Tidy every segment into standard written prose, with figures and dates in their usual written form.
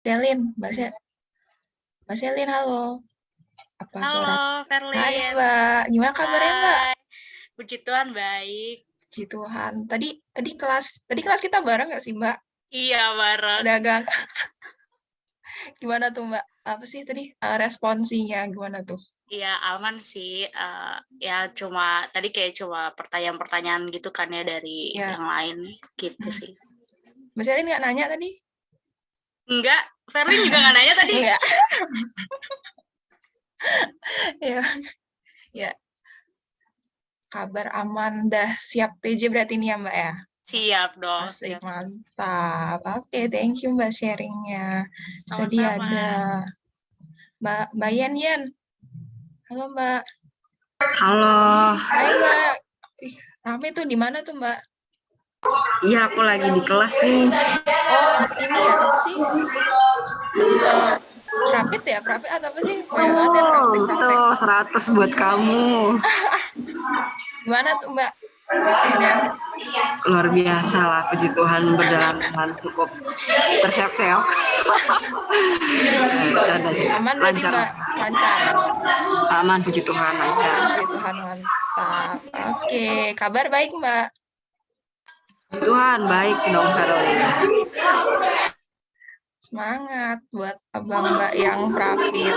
Selin, Mbak Selin, halo. Apa suara? Halo, Hai Verlin. Mbak, gimana kabarnya Mbak? Hai. Puji Tuhan baik. Puji Tuhan. Tadi kelas kita bareng nggak sih Mbak? Iya, bareng. Ada agak gimana tuh Mbak? Apa sih tadi responsinya gimana tuh? Iya, aman sih. Ya tadi kayak cuma pertanyaan-pertanyaan gitu kan ya dari Ya, yang lain gitu hmm. sih. Mbak Selin nggak nanya tadi? Enggak, Verlin juga nggak nanya tadi. Enggak. Ya, ya. Kabar aman, dah siap PJ berarti ini ya Mbak ya? Siap dong, Asik, siap. mantap. Oke, thank you Mbak sharingnya. Tadi Sama-sama. ada Mbak Yen. Halo Mbak. Halo. Hai Mbak. Ih, rame tuh di mana tuh Mbak? Iya, aku lagi di kelas nih. Oh, ini ya apa sih? Rapid ya? Rapid atau apa sih? Banyak banget ya praktek. Tuh 100 buat kamu. Gimana tuh Mbak? Rapidnya? Luar biasa lah, puji Tuhan berjalan dengan cukup terseok-seok. Bercanda sih. Aman berarti Lancar. Mbak? Lancar? Aman, puji Tuhan, lancar. Puji Tuhan, mantap. Oke, kabar baik Mbak? Puji Tuhan, baik dong, Caroline. Semangat buat abang Mbak yang rapid.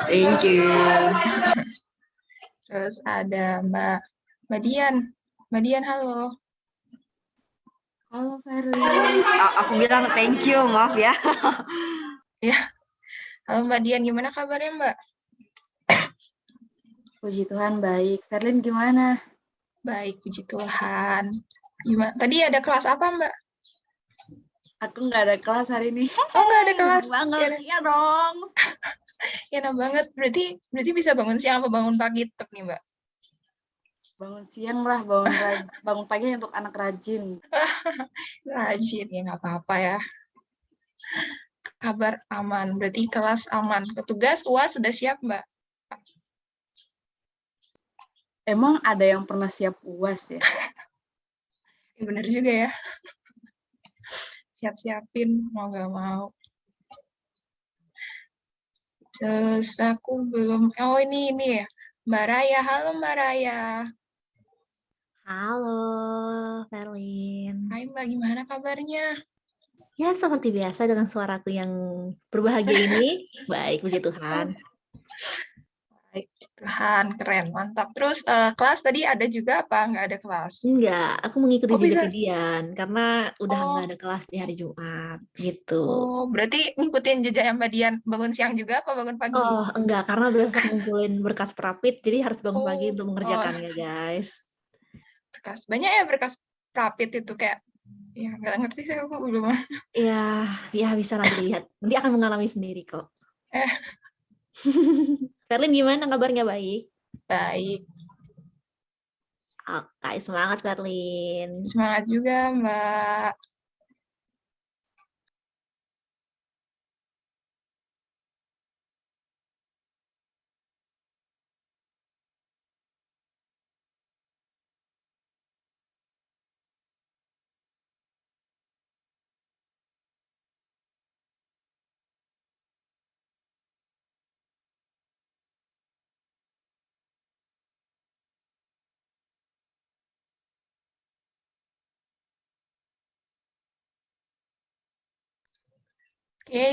Thank you. Terus ada Mbak Dian. Mbak Dian, halo. Halo Verly. Aku bilang thank you, maaf ya. Ya. Halo Mbak Dian, gimana kabarnya Mbak? Puji Tuhan baik. Verlin gimana? Baik, puji Tuhan. Gimana? Tadi ada kelas apa Mbak? Aku nggak ada kelas hari ini. Oh, nggak ada kelas. Banget. Ya dong. Ya, enak banget. Berarti bisa bangun siang apa bangun pagi tetap nih Mbak? Bangun siang lah, bangun pagi untuk anak rajin. Rajin, ya nggak apa-apa ya. Kabar aman, berarti kelas aman. Petugas UAS sudah siap Mbak? Emang ada yang pernah siap UAS ya? Ya, bener juga ya. Siap-siapin, mau nggak mau. Terus aku belum, oh ini ya. Mbak Raya, halo Mbak Raya. Halo, Verlin. Hai Mbak, gimana kabarnya? Ya, seperti biasa dengan suaraku yang berbahagia ini. Baik, puji Tuhan. Baik, Tuhan, keren, mantap. Terus kelas tadi ada juga apa? Nggak ada kelas? Enggak, aku mengikuti Oh, jejak bisa. Dian karena udah Oh. nggak ada kelas di hari Jumat, gitu. Oh, berarti ngikutin jejak yang Mbak Dian bangun siang juga apa bangun pagi? Oh, enggak, karena besok ngumpulin berkas prapit, jadi harus bangun pagi Oh, untuk mengerjakannya, guys. berkas. Banyak ya berkas prapit itu kayak, ya nggak ngerti saya kok belum. Ya bisa nanti dilihat. Nanti akan mengalami sendiri kok. Eh, Verlin gimana kabarnya, baik? baik. Oke, semangat Verlin. Semangat juga, Mbak. Oke,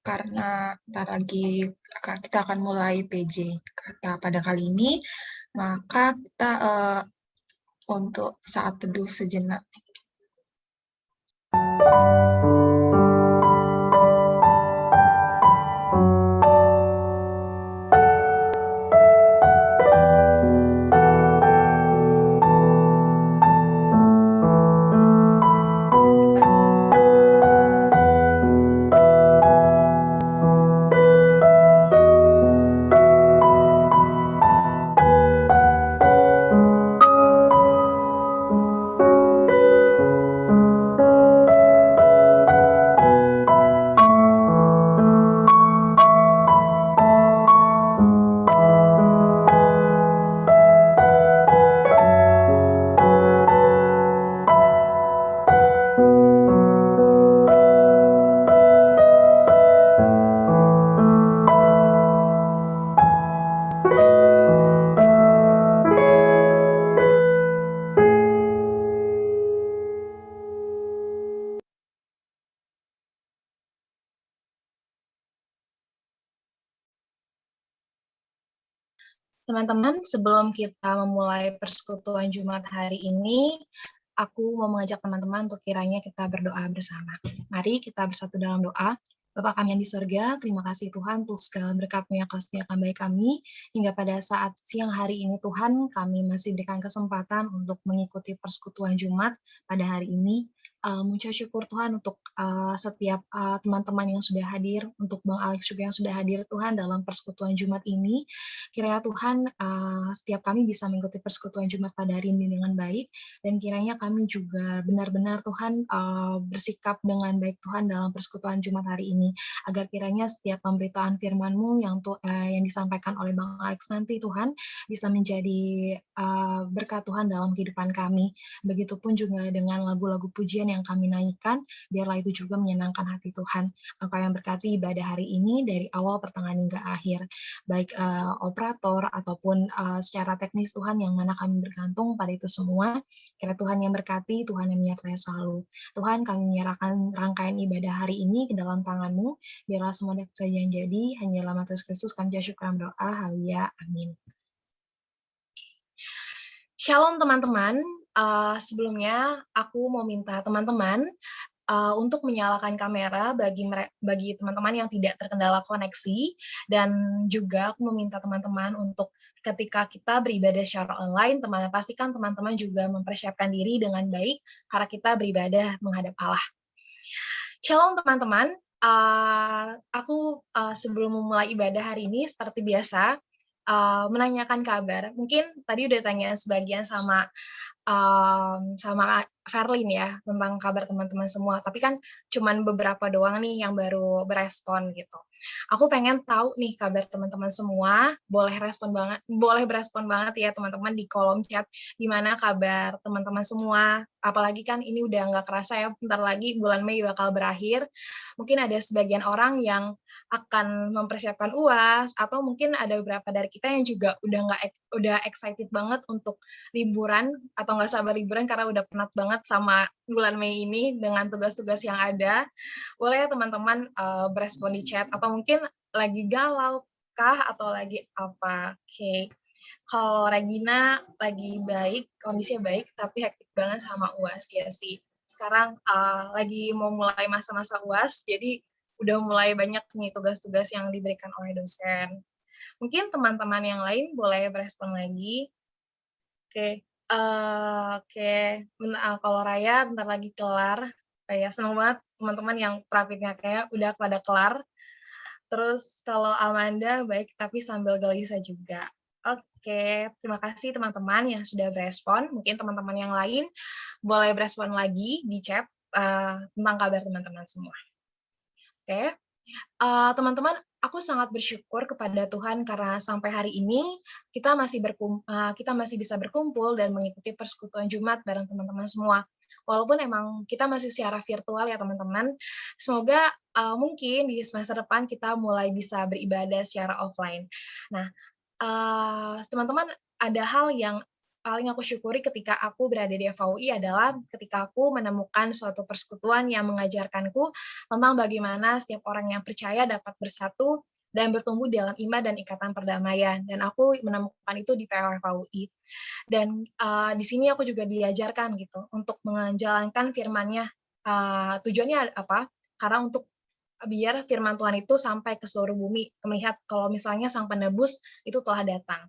karena ntar lagi kita akan mulai PJ kata pada kali ini, maka kita untuk saat teduh sejenak. Teman-teman, sebelum kita memulai persekutuan Jumat hari ini, aku mau mengajak teman-teman untuk kiranya kita berdoa bersama. Mari kita bersatu dalam doa. Bapa kami yang di surga, terima kasih Tuhan untuk segala berkat-Mu yang Kau sediakan bagi kami. Hingga pada saat siang hari ini Tuhan, kami masih berikan kesempatan untuk mengikuti persekutuan Jumat pada hari ini. Mengucap syukur Tuhan untuk setiap teman-teman yang sudah hadir, untuk Bang Alex juga yang sudah hadir Tuhan dalam persekutuan Jumat ini. Kiranya Tuhan setiap kami bisa mengikuti persekutuan Jumat pada hari ini dengan baik, dan kiranya kami juga benar-benar Tuhan bersikap dengan baik Tuhan dalam persekutuan Jumat hari ini, agar kiranya setiap pemberitaan firman-Mu yang disampaikan oleh Bang Alex nanti Tuhan bisa menjadi berkat Tuhan dalam kehidupan kami. Begitupun juga dengan lagu-lagu pujian yang kami naikkan, biarlah itu juga menyenangkan hati Tuhan. Engkau yang berkati ibadah hari ini dari awal pertengahan hingga akhir, baik operator ataupun secara teknis Tuhan, yang mana kami bergantung pada itu semua. Kiranya Tuhan yang berkati, Tuhan yang menyertai selalu. Tuhan, kami menyerahkan rangkaian ibadah hari ini ke dalam tangan-Mu. Biarlah semua saja yang jadi, hanya dalam nama Yesus Kristus kami syukur dan berdoa. Haleluya. Amin. Shalom teman-teman. Sebelumnya aku mau minta teman-teman untuk menyalakan kamera bagi teman-teman yang tidak terkendala koneksi, dan juga aku meminta teman-teman untuk ketika kita beribadah secara online, pastikan teman-teman juga mempersiapkan diri dengan baik karena kita beribadah menghadap Allah. Shalom teman-teman. Aku sebelum memulai ibadah hari ini seperti biasa menanyakan kabar. Mungkin tadi udah tanya sebagian sama Verlin ya tentang kabar teman-teman semua, tapi kan cuman beberapa doang nih yang baru berespon gitu. Aku pengen tahu nih kabar teman-teman semua. Boleh berespon banget ya teman-teman di kolom chat gimana kabar teman-teman semua. Apalagi kan ini udah nggak kerasa ya, bentar lagi bulan Mei bakal berakhir. Mungkin ada sebagian orang yang akan mempersiapkan UAS, atau mungkin ada beberapa dari kita yang juga udah excited banget untuk liburan, atau nggak sabar liburan karena udah penat banget sama bulan Mei ini dengan tugas-tugas yang ada. Boleh ya teman-teman berespon di chat, atau mungkin lagi galau kah atau lagi apa. Oke. Kalau Regina lagi baik, kondisinya baik, tapi hektik banget sama UAS ya sih. Sekarang lagi mau mulai masa-masa UAS, jadi udah mulai banyak nih tugas-tugas yang diberikan oleh dosen. Mungkin teman-teman yang lain boleh berespon lagi. Oke. Kalau Raya bentar lagi kelar. Raya senang banget teman-teman yang praktiknya kayak udah pada kelar. Terus kalau Amanda baik tapi sambil gelisah juga. Oke, terima kasih teman-teman yang sudah berespon. Mungkin teman-teman yang lain boleh berespon lagi di chat tentang kabar teman-teman semua. Oke. Teman-teman, aku sangat bersyukur kepada Tuhan karena sampai hari ini kita masih bisa berkumpul dan mengikuti persekutuan Jumat bareng teman-teman semua. Walaupun emang kita masih secara virtual ya teman-teman, semoga mungkin di semester depan kita mulai bisa beribadah secara offline. Nah, teman-teman, ada hal yang paling aku syukuri ketika aku berada di FAUI adalah ketika aku menemukan suatu persekutuan yang mengajarkanku tentang bagaimana setiap orang yang percaya dapat bersatu dan bertumbuh dalam iman dan ikatan perdamaian. Dan aku menemukan itu di FAUI. Dan di sini aku juga diajarkan gitu untuk menjalankan firman-Nya. Tujuannya apa? Karena untuk biar firman Tuhan itu sampai ke seluruh bumi, melihat kalau misalnya Sang Penebus itu telah datang.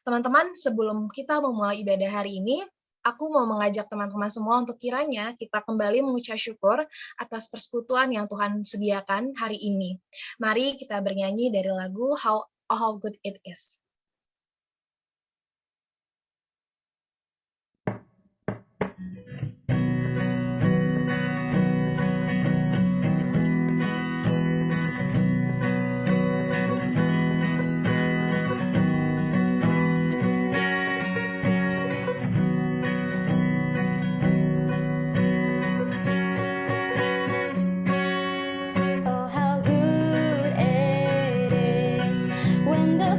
Teman-teman, sebelum kita memulai ibadah hari ini, aku mau mengajak teman-teman semua untuk kiranya kita kembali mengucap syukur atas persekutuan yang Tuhan sediakan hari ini. Mari kita bernyanyi dari lagu How Good It Is. Oh, how good it is when the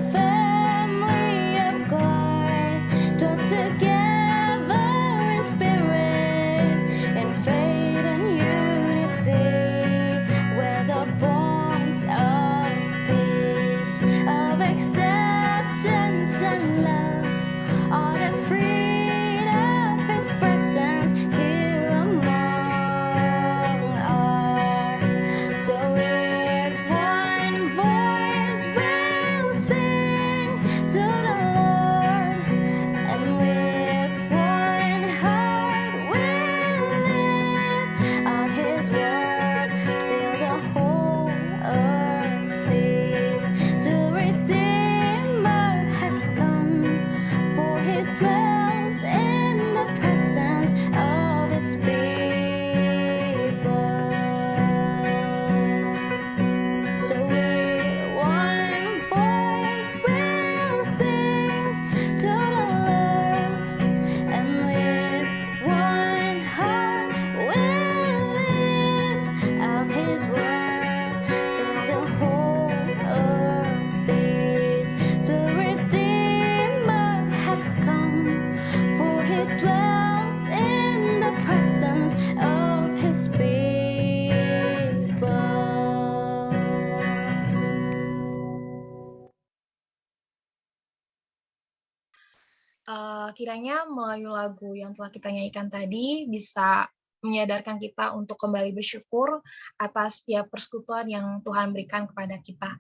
kiranya melalui lagu yang telah kita nyanyikan tadi bisa menyadarkan kita untuk kembali bersyukur atas setiap persekutuan yang Tuhan berikan kepada kita.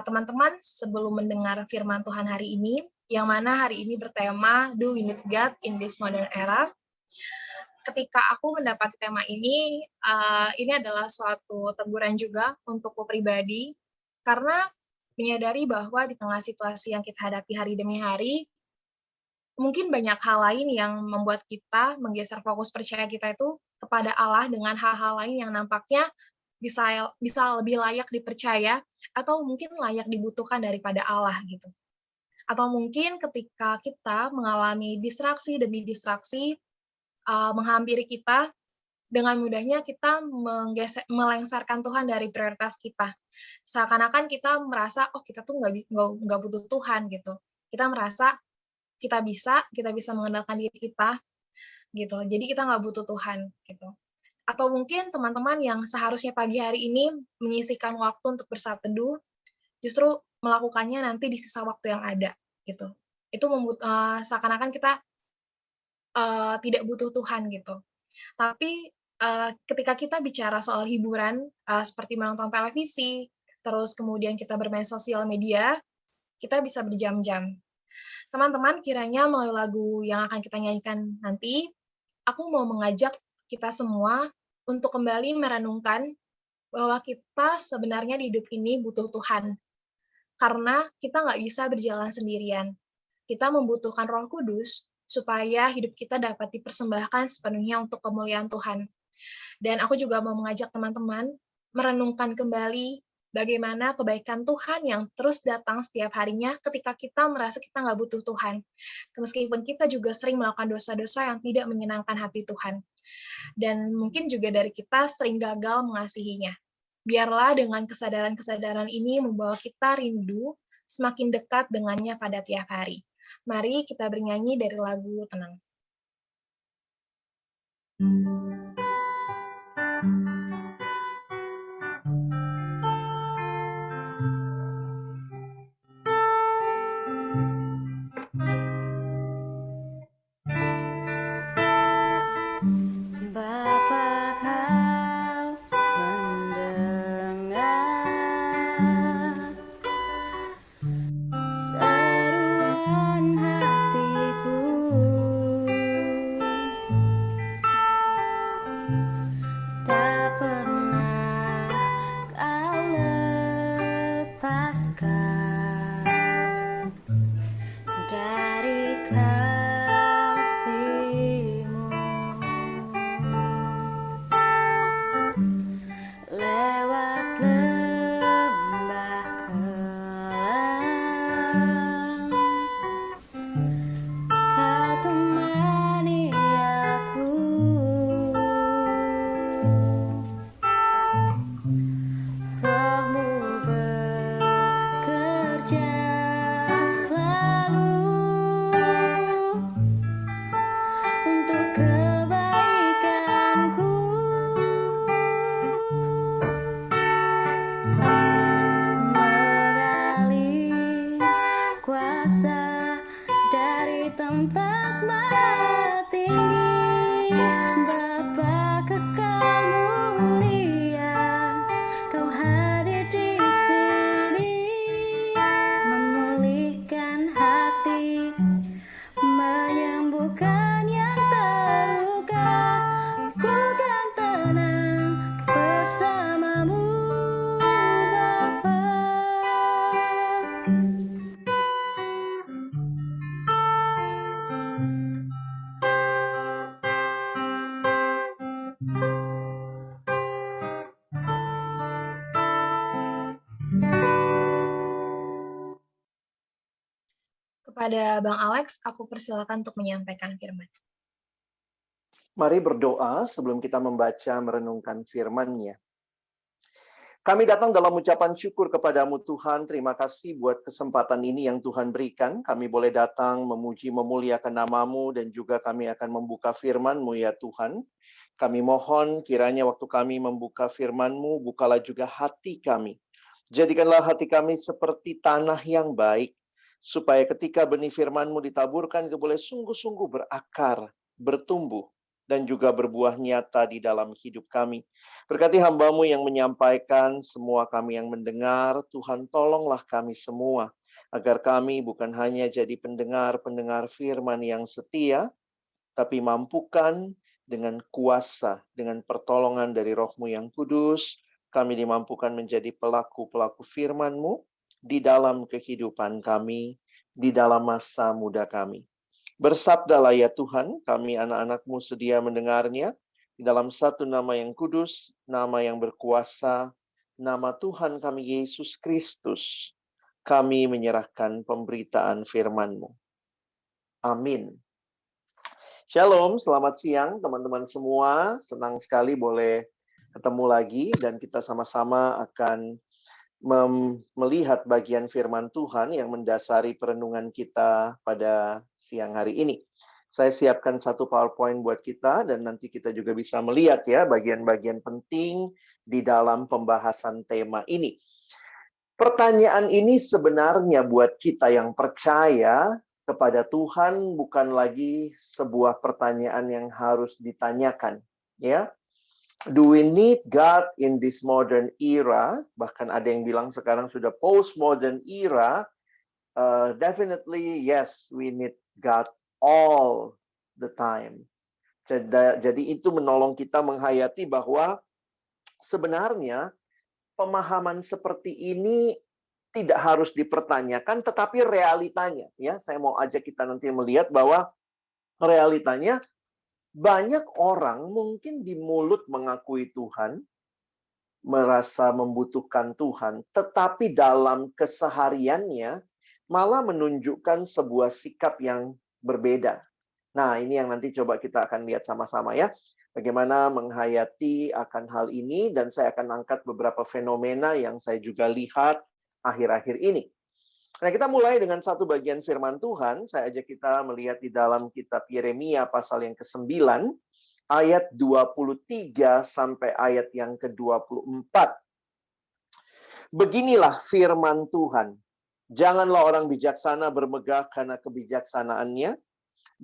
Teman-teman, sebelum mendengar firman Tuhan hari ini, yang mana hari ini bertema Do We Need God in This Modern Era, ketika aku mendapat tema ini adalah suatu teguran juga untukku pribadi, karena menyadari bahwa di tengah situasi yang kita hadapi hari demi hari, mungkin banyak hal lain yang membuat kita menggeser fokus percaya kita itu kepada Allah dengan hal-hal lain yang nampaknya bisa lebih layak dipercaya atau mungkin layak dibutuhkan daripada Allah gitu. Atau mungkin ketika kita mengalami distraksi demi distraksi menghampiri kita, dengan mudahnya kita melengsarkan Tuhan dari prioritas kita. Seakan-akan kita merasa, oh kita tuh nggak butuh Tuhan gitu. Kita merasa kita bisa mengandalkan diri kita gitu. Jadi kita nggak butuh Tuhan gitu. Atau mungkin teman-teman yang seharusnya pagi hari ini menyisihkan waktu untuk bersaat teduh, justru melakukannya nanti di sisa waktu yang ada gitu. Itu seakan-akan kita tidak butuh Tuhan gitu. Tapi ketika kita bicara soal hiburan seperti menonton televisi, terus kemudian kita bermain sosial media, kita bisa berjam-jam. Teman-teman, kiranya melalui lagu yang akan kita nyanyikan nanti, aku mau mengajak kita semua untuk kembali merenungkan bahwa kita sebenarnya di hidup ini butuh Tuhan. Karena kita nggak bisa berjalan sendirian. Kita membutuhkan Roh Kudus supaya hidup kita dapat dipersembahkan sepenuhnya untuk kemuliaan Tuhan. Dan aku juga mau mengajak teman-teman merenungkan kembali bagaimana kebaikan Tuhan yang terus datang setiap harinya ketika kita merasa kita nggak butuh Tuhan. Meskipun kita juga sering melakukan dosa-dosa yang tidak menyenangkan hati Tuhan. Dan mungkin juga dari kita sering gagal mengasihinya. Biarlah dengan kesadaran-kesadaran ini membawa kita rindu semakin dekat dengannya pada tiap hari. Mari kita bernyanyi dari lagu Tenang. Kepada Bang Alex, aku persilakan untuk menyampaikan firman. Mari berdoa sebelum kita membaca merenungkan firman-Nya. Kami datang dalam ucapan syukur kepadamu Tuhan. Terima kasih buat kesempatan ini yang Tuhan berikan. Kami boleh datang memuji memuliakan nama-Mu dan juga kami akan membuka firman-Mu ya Tuhan. Kami mohon kiranya waktu kami membuka firman-Mu, bukalah juga hati kami. Jadikanlah hati kami seperti tanah yang baik. supaya ketika benih firman-Mu ditaburkan itu boleh sungguh-sungguh berakar, bertumbuh, dan juga berbuah nyata di dalam hidup kami. Berkati hamba-Mu yang menyampaikan, semua kami yang mendengar, Tuhan tolonglah kami semua, agar kami bukan hanya jadi pendengar-pendengar firman yang setia, tapi mampukan dengan kuasa, dengan pertolongan dari Roh-Mu yang kudus, kami dimampukan menjadi pelaku-pelaku firman-Mu di dalam kehidupan kami, di dalam masa muda kami. Bersabdalah ya Tuhan, kami anak-anak-Mu sedia mendengarnya, di dalam satu nama yang kudus, nama yang berkuasa, nama Tuhan kami Yesus Kristus, kami menyerahkan pemberitaan firman-Mu. Amin. Shalom, selamat siang teman-teman semua. Senang sekali boleh ketemu lagi dan kita sama-sama akan melihat bagian firman Tuhan yang mendasari perenungan kita pada siang hari ini. Saya siapkan satu PowerPoint buat kita dan nanti kita juga bisa melihat ya bagian-bagian penting di dalam pembahasan tema ini. Pertanyaan ini sebenarnya buat kita yang percaya kepada Tuhan bukan lagi sebuah pertanyaan yang harus ditanyakan, ya. Do we need God in this modern era? Bahkan ada yang bilang sekarang sudah postmodern era. Definitely yes, we need God all the time. Jadi itu menolong kita menghayati bahwa sebenarnya pemahaman seperti ini tidak harus dipertanyakan, tetapi realitanya, ya, saya mau ajak kita nanti melihat bahwa realitanya banyak orang mungkin di mulut mengakui Tuhan, merasa membutuhkan Tuhan, tetapi dalam kesehariannya malah menunjukkan sebuah sikap yang berbeda. Nah, ini yang nanti coba kita akan lihat sama-sama ya. Bagaimana menghayati akan hal ini, dan saya akan angkat beberapa fenomena yang saya juga lihat akhir-akhir ini. Nah, kita mulai dengan satu bagian firman Tuhan. Saya ajak kita melihat di dalam kitab Yeremia pasal yang ke-9, ayat 23 sampai ayat yang ke-24. Beginilah firman Tuhan. Janganlah orang bijaksana bermegah karena kebijaksanaannya.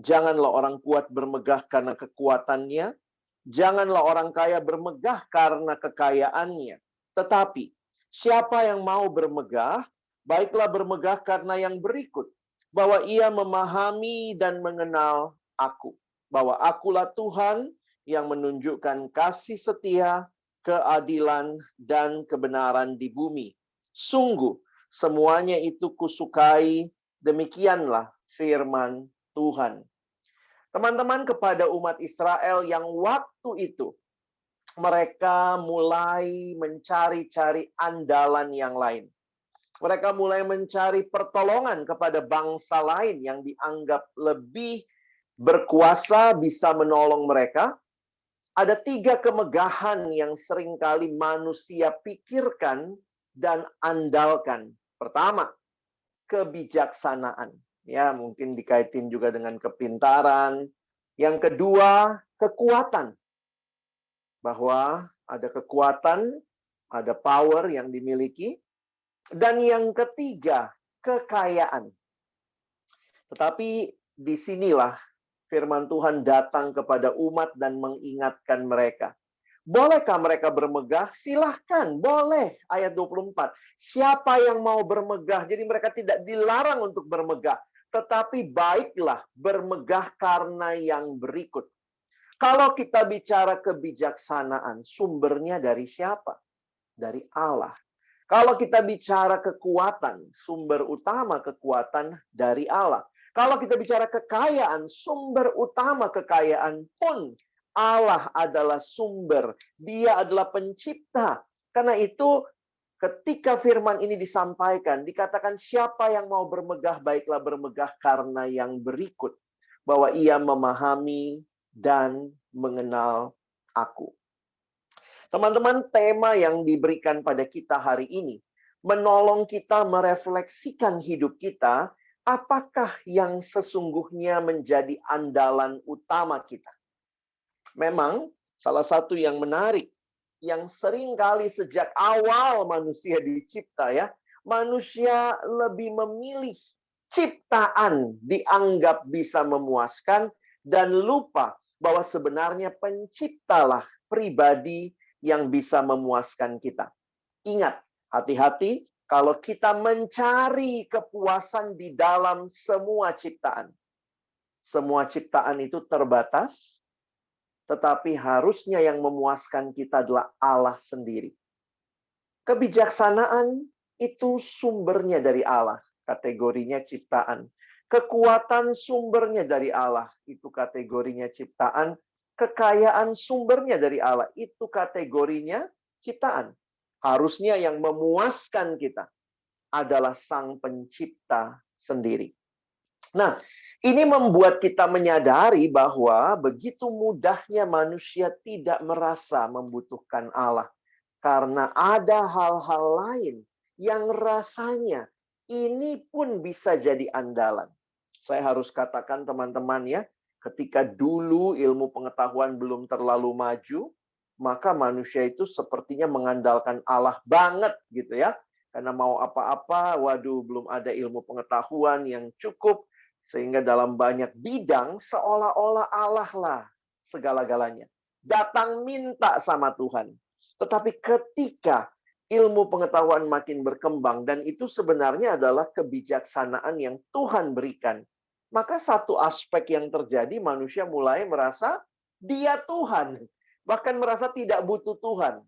Janganlah orang kuat bermegah karena kekuatannya. Janganlah orang kaya bermegah karena kekayaannya. Tetapi siapa yang mau bermegah, baiklah bermegah karena yang berikut, bahwa ia memahami dan mengenal aku, bahwa akulah Tuhan yang menunjukkan kasih setia, keadilan, dan kebenaran di bumi. Sungguh, semuanya itu kusukai, demikianlah firman Tuhan. Teman-teman, kepada umat Israel yang waktu itu, mereka mulai mencari-cari andalan yang lain. Mereka mulai mencari pertolongan kepada bangsa lain yang dianggap lebih berkuasa, bisa menolong mereka. Ada 3 kemegahan yang seringkali manusia pikirkan dan andalkan. Pertama, kebijaksanaan. Ya, mungkin dikaitin juga dengan kepintaran. Yang kedua, kekuatan. Bahwa ada kekuatan, ada power yang dimiliki. Dan yang ketiga, kekayaan. Tetapi disinilah firman Tuhan datang kepada umat dan mengingatkan mereka. Bolehkah mereka bermegah? Silahkan, boleh. Ayat 24. Siapa yang mau bermegah? Jadi mereka tidak dilarang untuk bermegah. Tetapi baiklah bermegah karena yang berikut. Kalau kita bicara kebijaksanaan, sumbernya dari siapa? Dari Allah. Kalau kita bicara kekuatan, sumber utama kekuatan dari Allah. Kalau kita bicara kekayaan, sumber utama kekayaan pun Allah adalah sumber. Dia adalah pencipta. Karena itu ketika firman ini disampaikan, dikatakan siapa yang mau bermegah, baiklah bermegah karena yang berikut. Bahwa ia memahami dan mengenal aku. Teman-teman, tema yang diberikan pada kita hari ini menolong kita merefleksikan hidup kita, apakah yang sesungguhnya menjadi andalan utama kita. Memang salah satu yang menarik, yang sering kali sejak awal manusia dicipta ya, manusia lebih memilih ciptaan dianggap bisa memuaskan dan lupa bahwa sebenarnya penciptalah pribadi yang bisa memuaskan kita. Ingat, hati-hati kalau kita mencari kepuasan di dalam semua ciptaan. Semua ciptaan itu terbatas, tetapi harusnya yang memuaskan kita adalah Allah sendiri. Kebijaksanaan itu sumbernya dari Allah, kategorinya ciptaan. Kekuatan sumbernya dari Allah, itu kategorinya ciptaan. Kekayaan sumbernya dari Allah, itu kategorinya ciptaan. Harusnya yang memuaskan kita adalah Sang Pencipta sendiri. Nah, ini membuat kita menyadari bahwa begitu mudahnya manusia tidak merasa membutuhkan Allah. Karena ada hal-hal lain yang rasanya ini pun bisa jadi andalan. Saya harus katakan teman-teman ya, ketika dulu ilmu pengetahuan belum terlalu maju, maka manusia itu sepertinya mengandalkan Allah banget gitu ya. Karena mau apa-apa, waduh belum ada ilmu pengetahuan yang cukup. Sehingga dalam banyak bidang seolah-olah Allah lah segala-galanya. Datang minta sama Tuhan. Tetapi ketika ilmu pengetahuan makin berkembang, dan itu sebenarnya adalah kebijaksanaan yang Tuhan berikan, maka satu aspek yang terjadi, manusia mulai merasa dia Tuhan. Bahkan merasa tidak butuh Tuhan.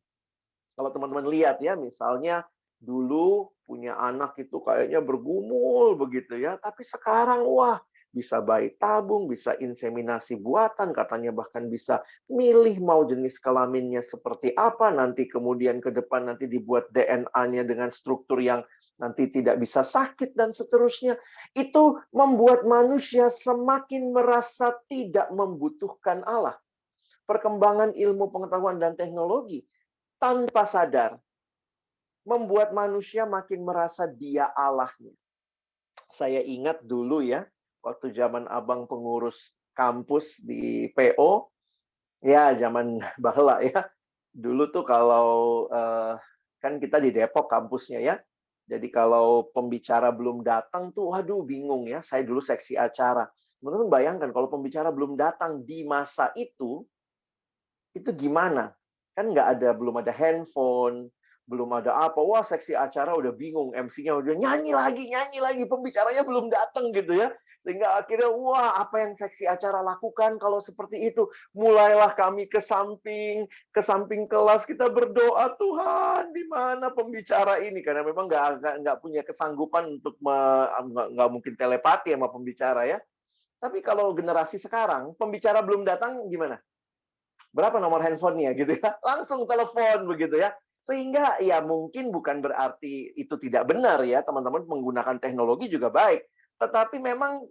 Kalau teman-teman lihat ya, misalnya dulu punya anak itu kayaknya bergumul begitu ya, tapi sekarang wah, bisa bayi tabung, bisa inseminasi buatan, katanya bahkan bisa milih mau jenis kelaminnya seperti apa, nanti kemudian ke depan nanti dibuat DNA-nya dengan struktur yang nanti tidak bisa sakit dan seterusnya. Itu membuat manusia semakin merasa tidak membutuhkan Allah. Perkembangan ilmu pengetahuan dan teknologi tanpa sadar membuat manusia makin merasa dia Allahnya. Saya ingat dulu ya, waktu zaman abang pengurus kampus di PO, ya zaman baheula ya. Dulu tuh kalau kan kita di Depok kampusnya ya. Jadi kalau pembicara belum datang tuh, waduh bingung ya. Saya dulu seksi acara. Teman-teman bayangkan kalau pembicara belum datang di masa itu gimana? Kan belum ada handphone, belum ada apa. Wah, seksi acara udah bingung. MC-nya udah nyanyi lagi. Pembicaranya belum datang gitu ya. Sehingga akhirnya, wah, apa yang seksi acara lakukan kalau seperti itu? Mulailah kami ke samping kelas, kita berdoa, Tuhan, di mana pembicara ini? Karena memang nggak punya kesanggupan untuk, nggak mungkin telepati sama pembicara ya. Tapi kalau generasi sekarang, pembicara belum datang, gimana? Berapa nomor handphonenya gitu ya? Langsung telepon begitu ya. Sehingga ya mungkin bukan berarti itu tidak benar ya, teman-teman menggunakan teknologi juga baik. Tetapi memang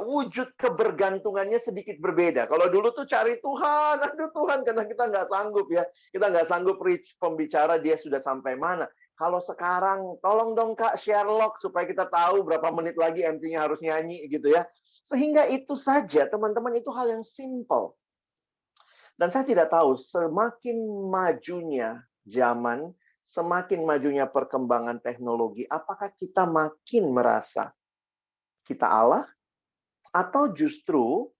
wujud kebergantungannya sedikit berbeda. Kalau dulu tuh cari Tuhan, aduh Tuhan, karena kita nggak sanggup ya. Kita nggak sanggup reach pembicara, dia sudah sampai mana. Kalau sekarang, tolong dong Kak, share log supaya kita tahu berapa menit lagi MC-nya harus nyanyi gitu ya. Sehingga itu saja, teman-teman, itu hal yang simple. Dan saya tidak tahu, semakin majunya zaman, semakin majunya perkembangan teknologi, apakah kita makin merasa kita Allah, atau justru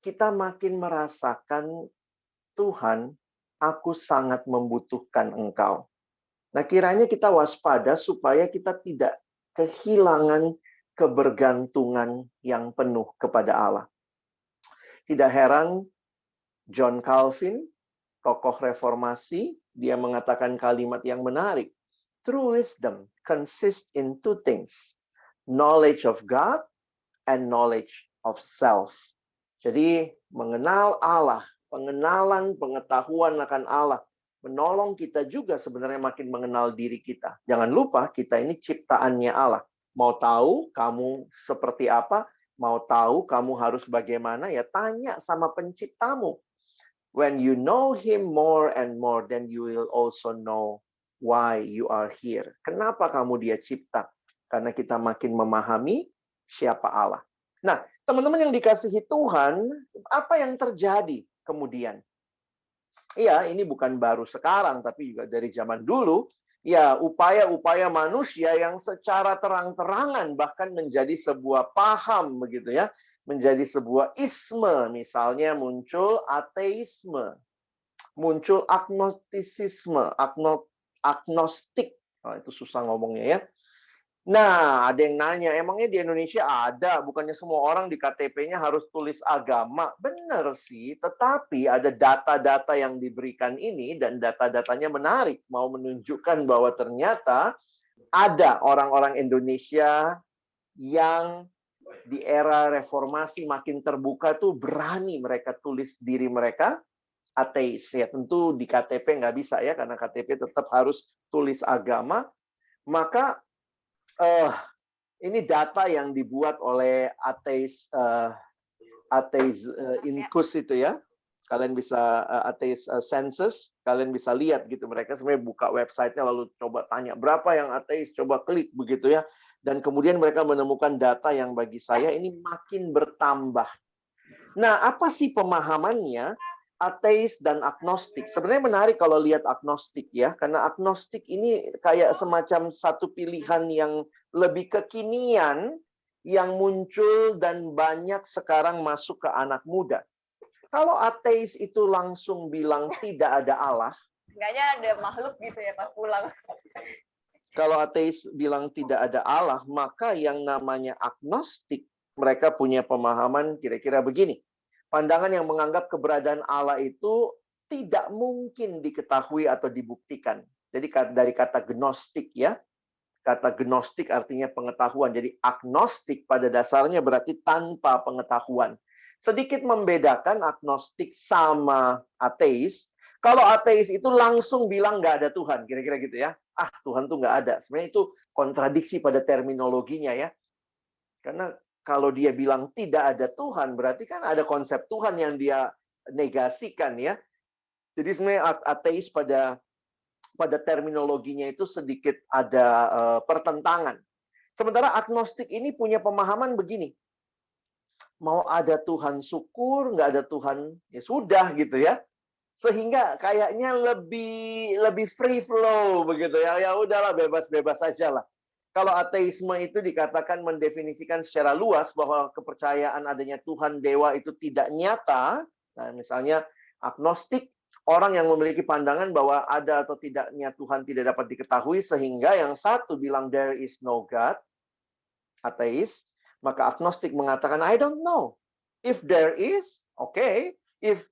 kita makin merasakan, Tuhan, aku sangat membutuhkan Engkau. Nah, kiranya kita waspada supaya kita tidak kehilangan kebergantungan yang penuh kepada Allah. Tidak heran, John Calvin, tokoh reformasi, dia mengatakan kalimat yang menarik. True wisdom consists in two things. Knowledge of God and knowledge of self. Jadi mengenal Allah, pengenalan, pengetahuan akan Allah, menolong kita juga sebenarnya makin mengenal diri kita. Jangan lupa kita ini ciptaannya Allah. Mau tahu kamu seperti apa, mau tahu kamu harus bagaimana, ya tanya sama penciptamu. When you know Him more and more, then you will also know why you are here. Kenapa kamu Dia cipta? Karena kita makin memahami siapa Allah. Nah, teman-teman yang dikasihi Tuhan, apa yang terjadi kemudian? Iya, ini bukan baru sekarang, tapi juga dari zaman dulu. ya upaya-upaya manusia yang secara terang-terangan bahkan menjadi sebuah paham begitu ya, menjadi sebuah isme. Misalnya muncul ateisme, muncul agnostisisme, agnostik. Nah, itu susah ngomongnya ya. Nah, ada yang nanya, emangnya di Indonesia ada? Bukannya semua orang di KTP-nya harus tulis agama? Benar sih, tetapi ada data-data yang diberikan ini, dan data-datanya menarik. Mau menunjukkan bahwa ternyata ada orang-orang Indonesia yang di era reformasi makin terbuka tuh berani mereka tulis diri mereka ateis. Ya, tentu di KTP nggak bisa ya, karena KTP tetap harus tulis agama. Maka ini data yang dibuat oleh ateis Incus itu ya. Kalian bisa ateis census, kalian bisa lihat gitu, mereka sebenarnya buka websitenya lalu coba tanya berapa yang ateis, coba klik begitu ya. Dan kemudian mereka menemukan data yang bagi saya ini makin bertambah. Nah, apa sih pemahamannya ateis dan agnostik? Sebenarnya menarik kalau lihat agnostik ya, karena agnostik ini kayak semacam satu pilihan yang lebih kekinian yang muncul dan banyak sekarang masuk ke anak muda. Kalau ateis itu langsung bilang tidak ada Allah, Kayaknya ada makhluk gitu ya pas pulang. kalau ateis bilang tidak ada Allah, maka yang namanya agnostik, mereka punya pemahaman kira-kira begini. Pandangan yang menganggap keberadaan Allah itu tidak mungkin diketahui atau dibuktikan. Jadi dari kata gnostik ya. Kata gnostik artinya pengetahuan. Jadi agnostik pada dasarnya berarti tanpa pengetahuan. Sedikit membedakan agnostik sama ateis. Kalau ateis itu langsung bilang nggak ada Tuhan. Kira-kira gitu ya. Ah, Tuhan tuh nggak ada. Sebenarnya itu kontradiksi pada terminologinya ya. Karena kalau dia bilang tidak ada Tuhan, berarti kan ada konsep Tuhan yang dia negasikan ya. Jadi sebenarnya ateis pada terminologinya itu sedikit ada pertentangan. Sementara agnostik ini punya pemahaman begini. Mau ada Tuhan syukur, nggak ada Tuhan ya sudah gitu ya. Sehingga kayaknya lebih free flow begitu ya. Ya udahlah, bebas-bebas saja lah. Kalau ateisme itu dikatakan mendefinisikan secara luas bahwa kepercayaan adanya Tuhan, dewa itu tidak nyata. Nah, misalnya agnostik, orang yang memiliki pandangan bahwa ada atau tidaknya Tuhan tidak dapat diketahui, sehingga yang satu bilang there is no God, ateis, maka agnostik mengatakan I don't know. If there is, okay. If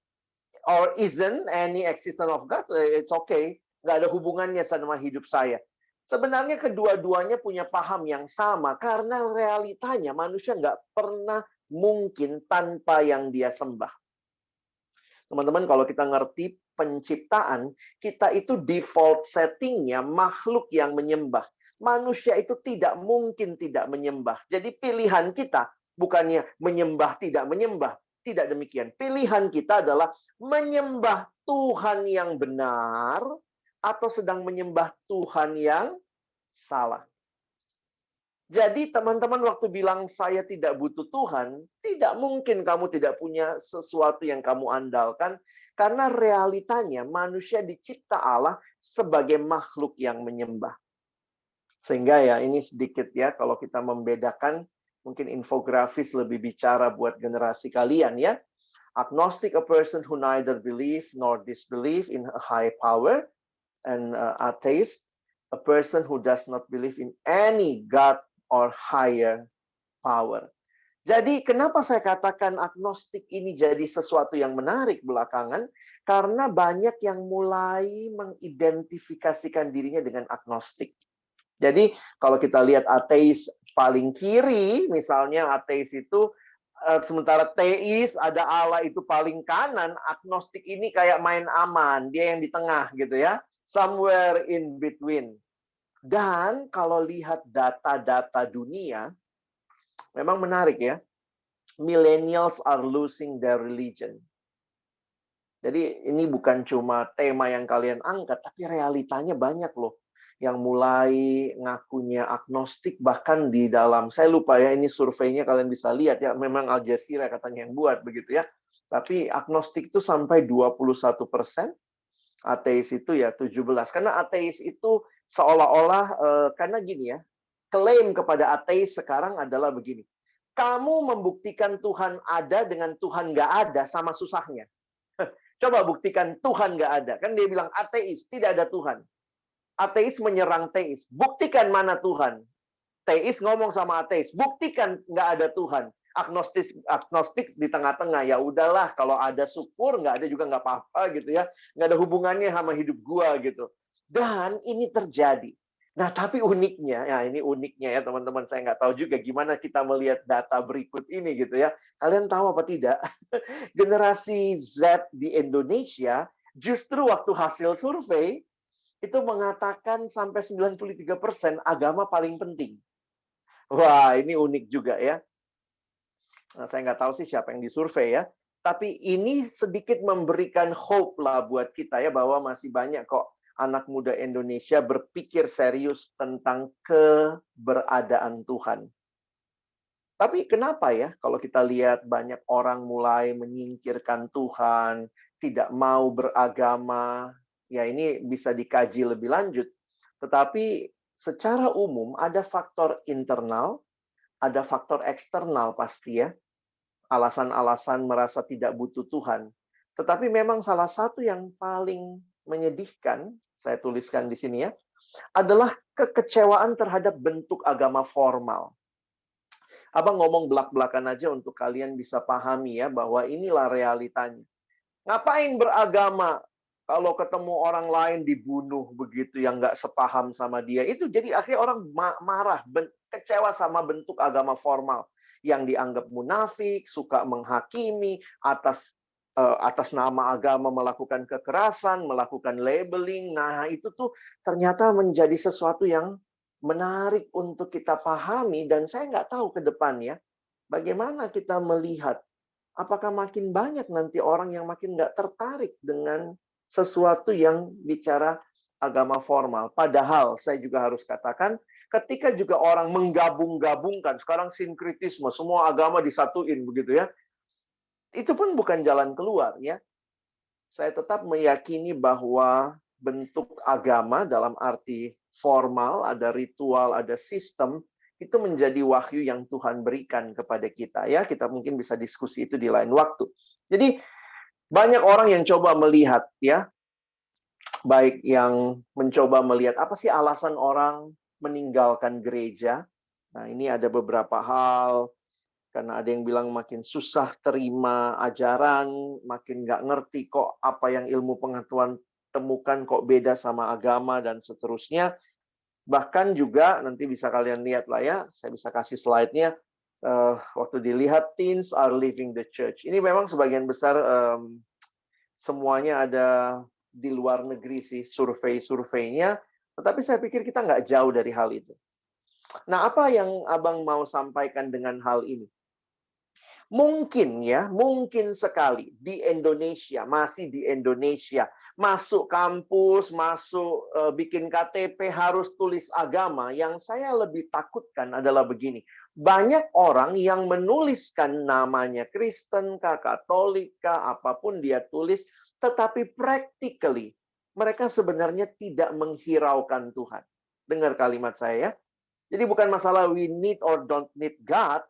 or isn't any existence of God, it's okay. Nggak ada hubungannya sama hidup saya. Sebenarnya kedua-duanya punya paham yang sama, karena realitanya manusia nggak pernah mungkin tanpa yang dia sembah. Teman-teman, kalau kita ngerti penciptaan, kita itu default settingnya makhluk yang menyembah. Manusia itu tidak mungkin tidak menyembah. Jadi pilihan kita bukannya menyembah tidak menyembah. Tidak demikian. Pilihan kita adalah menyembah Tuhan yang benar atau sedang menyembah Tuhan yang salah. Jadi teman-teman waktu bilang saya tidak butuh Tuhan, tidak mungkin kamu tidak punya sesuatu yang kamu andalkan, karena realitanya manusia dicipta Allah sebagai makhluk yang menyembah. Sehingga ya ini sedikit ya, kalau kita membedakan, mungkin infografis lebih bicara buat generasi kalian ya. Agnostic, a person who neither believe nor disbelieve in a high power, and atheist, a person who does not believe in any God or higher power. Jadi kenapa saya katakan agnostik ini jadi sesuatu yang menarik belakangan? Karena banyak yang mulai mengidentifikasikan dirinya dengan agnostik. Jadi kalau kita lihat ateis paling kiri, misalnya ateis itu, sementara teis ada Allah itu paling kanan, agnostik ini kayak main aman, dia yang di tengah gitu ya. Somewhere in between. Dan kalau lihat data-data dunia, memang menarik ya. Millennials are losing their religion. Jadi ini bukan cuma tema yang kalian angkat, tapi realitanya banyak loh yang mulai ngakunya agnostik, bahkan di dalam, saya lupa ya, ini surveinya kalian bisa lihat ya, memang Al Jazeera katanya yang buat begitu ya. Tapi agnostik itu sampai 21%, ateis itu ya 17%. Karena ateis itu Seolah-olah karena gini ya, klaim kepada ateis sekarang adalah begini. Kamu membuktikan Tuhan ada dengan Tuhan nggak ada sama susahnya. Coba buktikan Tuhan nggak ada. Kan dia bilang ateis, tidak ada Tuhan. Ateis menyerang teis. Buktikan mana Tuhan. Teis ngomong sama ateis, buktikan nggak ada Tuhan. Agnostik di tengah-tengah, ya udahlah, kalau ada syukur, nggak ada juga nggak apa-apa gitu ya, nggak ada hubungannya sama hidup gua gitu. Dan ini terjadi. Nah, tapi uniknya, ya ini uniknya ya teman-teman, saya nggak tahu juga gimana kita melihat data berikut ini gitu ya. Kalian tahu apa tidak? Generasi Z di Indonesia justru waktu hasil survei itu mengatakan sampai 93% agama paling penting. Wah, ini unik juga ya. Nah, saya nggak tahu sih siapa yang disurvei ya. Tapi ini sedikit memberikan hope lah buat kita ya, bahwa masih banyak kok anak muda Indonesia berpikir serius tentang keberadaan Tuhan. Tapi kenapa ya kalau kita lihat banyak orang mulai menyingkirkan Tuhan, tidak mau beragama, ya ini bisa dikaji lebih lanjut. Tetapi secara umum ada faktor internal, ada faktor eksternal pasti ya. Alasan-alasan merasa tidak butuh Tuhan. Tetapi memang salah satu yang paling menyedihkan, saya tuliskan di sini ya, adalah kekecewaan terhadap bentuk agama formal. Abang ngomong belak-belakan aja untuk kalian bisa pahami ya, bahwa inilah realitanya. Ngapain beragama kalau ketemu orang lain dibunuh begitu yang nggak sepaham sama dia? Itu jadi akhirnya orang marah, kecewa sama bentuk agama formal yang dianggap munafik, suka menghakimi atas nama agama melakukan kekerasan, melakukan labeling. Nah, itu tuh ternyata menjadi sesuatu yang menarik untuk kita pahami, dan saya nggak tahu ke depannya bagaimana kita melihat. Apakah makin banyak nanti orang yang makin nggak tertarik dengan sesuatu yang bicara agama formal. Padahal saya juga harus katakan, ketika juga orang menggabung-gabungkan, sekarang sinkritisme, semua agama disatuin begitu ya, itu pun bukan jalan keluar ya. Saya tetap meyakini bahwa bentuk agama dalam arti formal, ada ritual, ada sistem, itu menjadi wahyu yang Tuhan berikan kepada kita ya. Kita mungkin bisa diskusi itu di lain waktu. Jadi banyak orang yang coba melihat ya, baik yang mencoba melihat apa sih alasan orang meninggalkan gereja. Nah, ini ada beberapa hal. Karena ada yang bilang makin susah terima ajaran, makin nggak ngerti kok apa yang ilmu pengetahuan temukan kok beda sama agama, dan seterusnya. Bahkan juga, nanti bisa kalian lihat lah ya, saya bisa kasih slide-nya, waktu dilihat, teens are leaving the church. Ini memang sebagian besar semuanya ada di luar negeri sih, survei-surveinya, tetapi saya pikir kita nggak jauh dari hal itu. Nah, apa yang Abang mau sampaikan dengan hal ini? Mungkin ya, mungkin sekali di Indonesia, masih di Indonesia, masuk kampus, masuk bikin KTP harus tulis agama. Yang saya lebih takutkan adalah begini. Banyak orang yang menuliskan namanya Kristen, Katolik, apapun dia tulis, tetapi practically mereka sebenarnya tidak menghiraukan Tuhan. Dengar kalimat saya ya. Jadi bukan masalah we need or don't need God.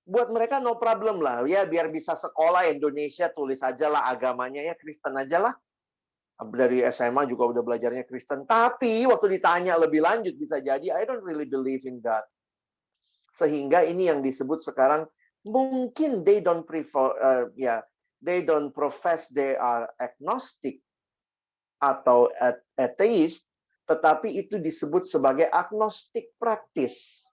Buat mereka no problem lah. Ya biar bisa sekolah Indonesia, tulis aja lah agamanya ya, Kristen aja lah. Dari SMA juga udah belajarnya Kristen. Tapi waktu ditanya lebih lanjut bisa jadi, I don't really believe in God. Sehingga ini yang disebut sekarang, mungkin they don't they don't profess they are agnostic atau atheist, tetapi itu disebut sebagai agnostik praktis.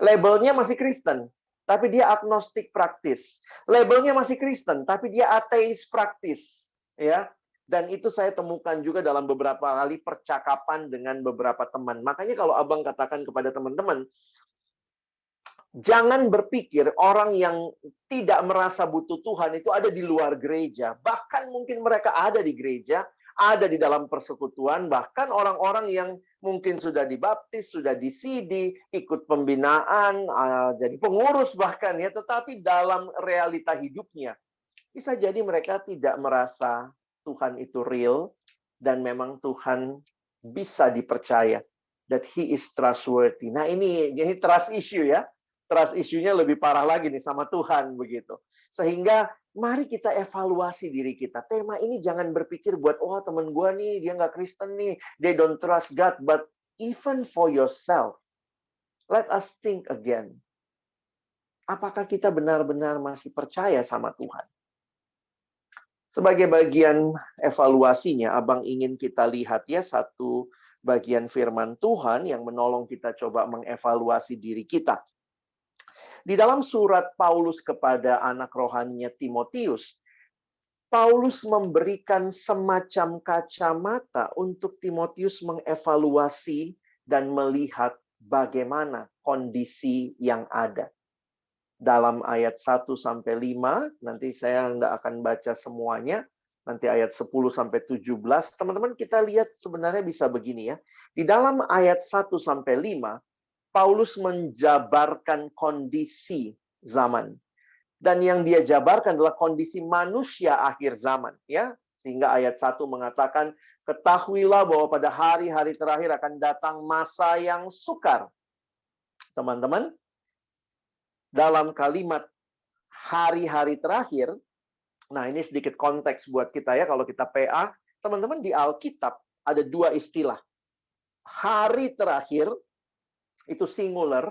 Labelnya masih Kristen, tapi dia agnostik praktis. Labelnya masih Kristen, tapi dia ateis praktis. Ya, dan itu saya temukan juga dalam beberapa kali percakapan dengan beberapa teman. Makanya kalau Abang katakan kepada teman-teman, jangan berpikir orang yang tidak merasa butuh Tuhan itu ada di luar gereja. Bahkan mungkin mereka ada di gereja, ada di dalam persekutuan, bahkan orang-orang yang mungkin sudah dibaptis, sudah di-CD, ikut pembinaan, jadi pengurus bahkan ya, tetapi dalam realita hidupnya, bisa jadi mereka tidak merasa Tuhan itu real, dan memang Tuhan bisa dipercaya. that he is trustworthy. Nah, ini trust issue ya. Trust issue-nya lebih parah lagi nih sama Tuhan begitu. Sehingga mari kita evaluasi diri kita. Tema ini jangan berpikir buat, oh temen gue nih, dia nggak Kristen nih, they don't trust God. But even for yourself, let us think again. Apakah kita benar-benar masih percaya sama Tuhan? Sebagai bagian evaluasinya, Abang ingin kita lihat ya satu bagian firman Tuhan yang menolong kita coba mengevaluasi diri kita. Di dalam surat Paulus kepada anak rohaninya Timotius, Paulus memberikan semacam kacamata untuk Timotius mengevaluasi dan melihat bagaimana kondisi yang ada. Dalam ayat 1-5, nanti saya nggak akan baca semuanya, nanti ayat 10-17, teman-teman kita lihat sebenarnya bisa begini ya. Di dalam ayat 1-5, Paulus menjabarkan kondisi zaman. Dan yang dia jabarkan adalah kondisi manusia akhir zaman. Ya, sehingga ayat 1 mengatakan, ketahuilah bahwa pada hari-hari terakhir akan datang masa yang sukar. Teman-teman, dalam kalimat hari-hari terakhir, nah ini sedikit konteks buat kita ya, kalau kita PA, teman-teman di Alkitab ada dua istilah. Hari terakhir, itu singular.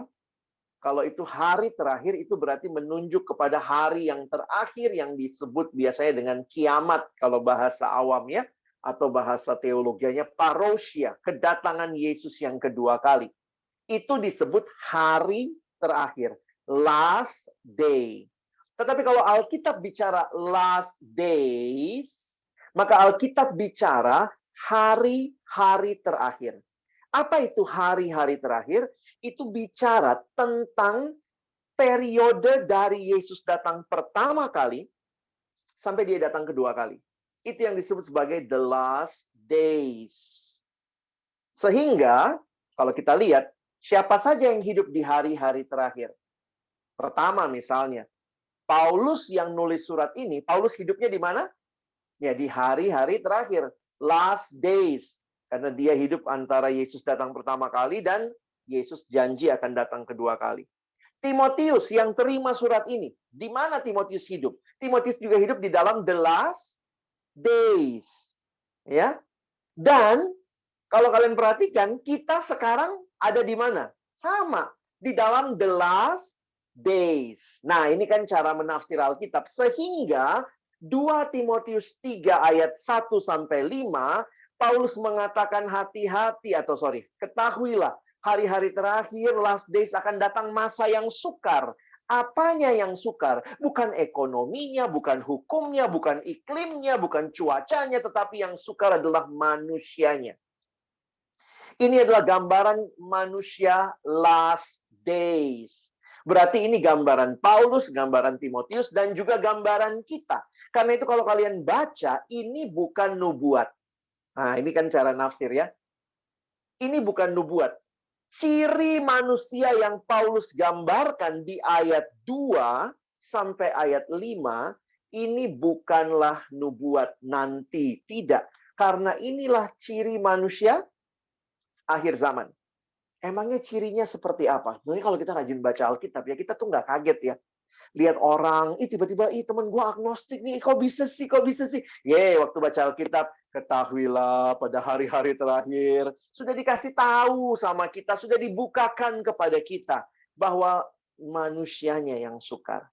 Kalau itu hari terakhir, itu berarti menunjuk kepada hari yang terakhir yang disebut biasanya dengan kiamat, kalau bahasa awamnya, atau bahasa teologianya parousia, kedatangan Yesus yang kedua kali. Itu disebut hari terakhir, last day. Tetapi kalau Alkitab bicara last days, maka Alkitab bicara hari-hari terakhir. Apa itu hari-hari terakhir? Itu bicara tentang periode dari Yesus datang pertama kali sampai dia datang kedua kali. Itu yang disebut sebagai the last days. Sehingga, kalau kita lihat, siapa saja yang hidup di hari-hari terakhir? Pertama misalnya, Paulus yang nulis surat ini, Paulus hidupnya di mana? Ya, di hari-hari terakhir. Last days. Karena dia hidup antara Yesus datang pertama kali dan Yesus janji akan datang kedua kali. Timotius yang terima surat ini, di mana Timotius hidup? Timotius juga hidup di dalam the last days. Ya. Dan kalau kalian perhatikan, kita sekarang ada di mana? Sama, di dalam the last days. Nah, ini kan cara menafsir Alkitab. Sehingga 2 Timotius 3 ayat 1-5, Paulus mengatakan ketahuilah, hari-hari terakhir, last days akan datang masa yang sukar. Apanya yang sukar? Bukan ekonominya, bukan hukumnya, bukan iklimnya, bukan cuacanya, tetapi yang sukar adalah manusianya. Ini adalah gambaran manusia last days. Berarti ini gambaran Paulus, gambaran Timotius, dan juga gambaran kita. Karena itu kalau kalian baca, ini bukan nubuat. Nah, ini kan cara nafsir ya. Ini bukan nubuat. Ciri manusia yang Paulus gambarkan di ayat 2 sampai ayat 5, ini bukanlah nubuat nanti. Tidak. Karena inilah ciri manusia akhir zaman. Emangnya cirinya seperti apa? Sebenarnya kalau kita rajin baca Alkitab ya, kita tuh nggak kaget ya. Lihat orang, tiba-tiba, temen gue agnostik nih, kok bisa sih? Waktu baca Alkitab, ketahuilah pada hari-hari terakhir, sudah dikasih tahu sama kita, sudah dibukakan kepada kita, bahwa manusianya yang sukar.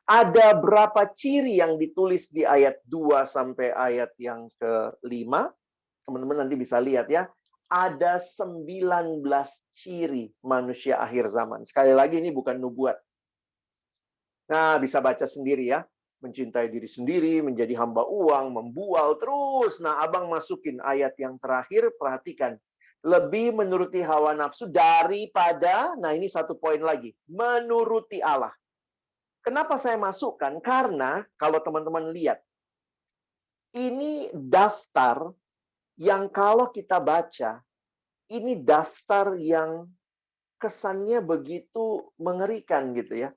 Ada berapa ciri yang ditulis di ayat 2 sampai ayat yang ke-5? Teman-teman nanti bisa lihat ya. Ada 19 ciri manusia akhir zaman. Sekali lagi ini bukan nubuat. Nah, bisa baca sendiri ya. Mencintai diri sendiri, menjadi hamba uang, membual terus. Nah, abang masukin ayat yang terakhir, perhatikan. Lebih menuruti hawa nafsu daripada, nah ini satu poin lagi, menuruti Allah. Kenapa saya masukkan? Karena kalau teman-teman lihat, ini daftar yang kalau kita baca, ini daftar yang kesannya begitu mengerikan gitu ya.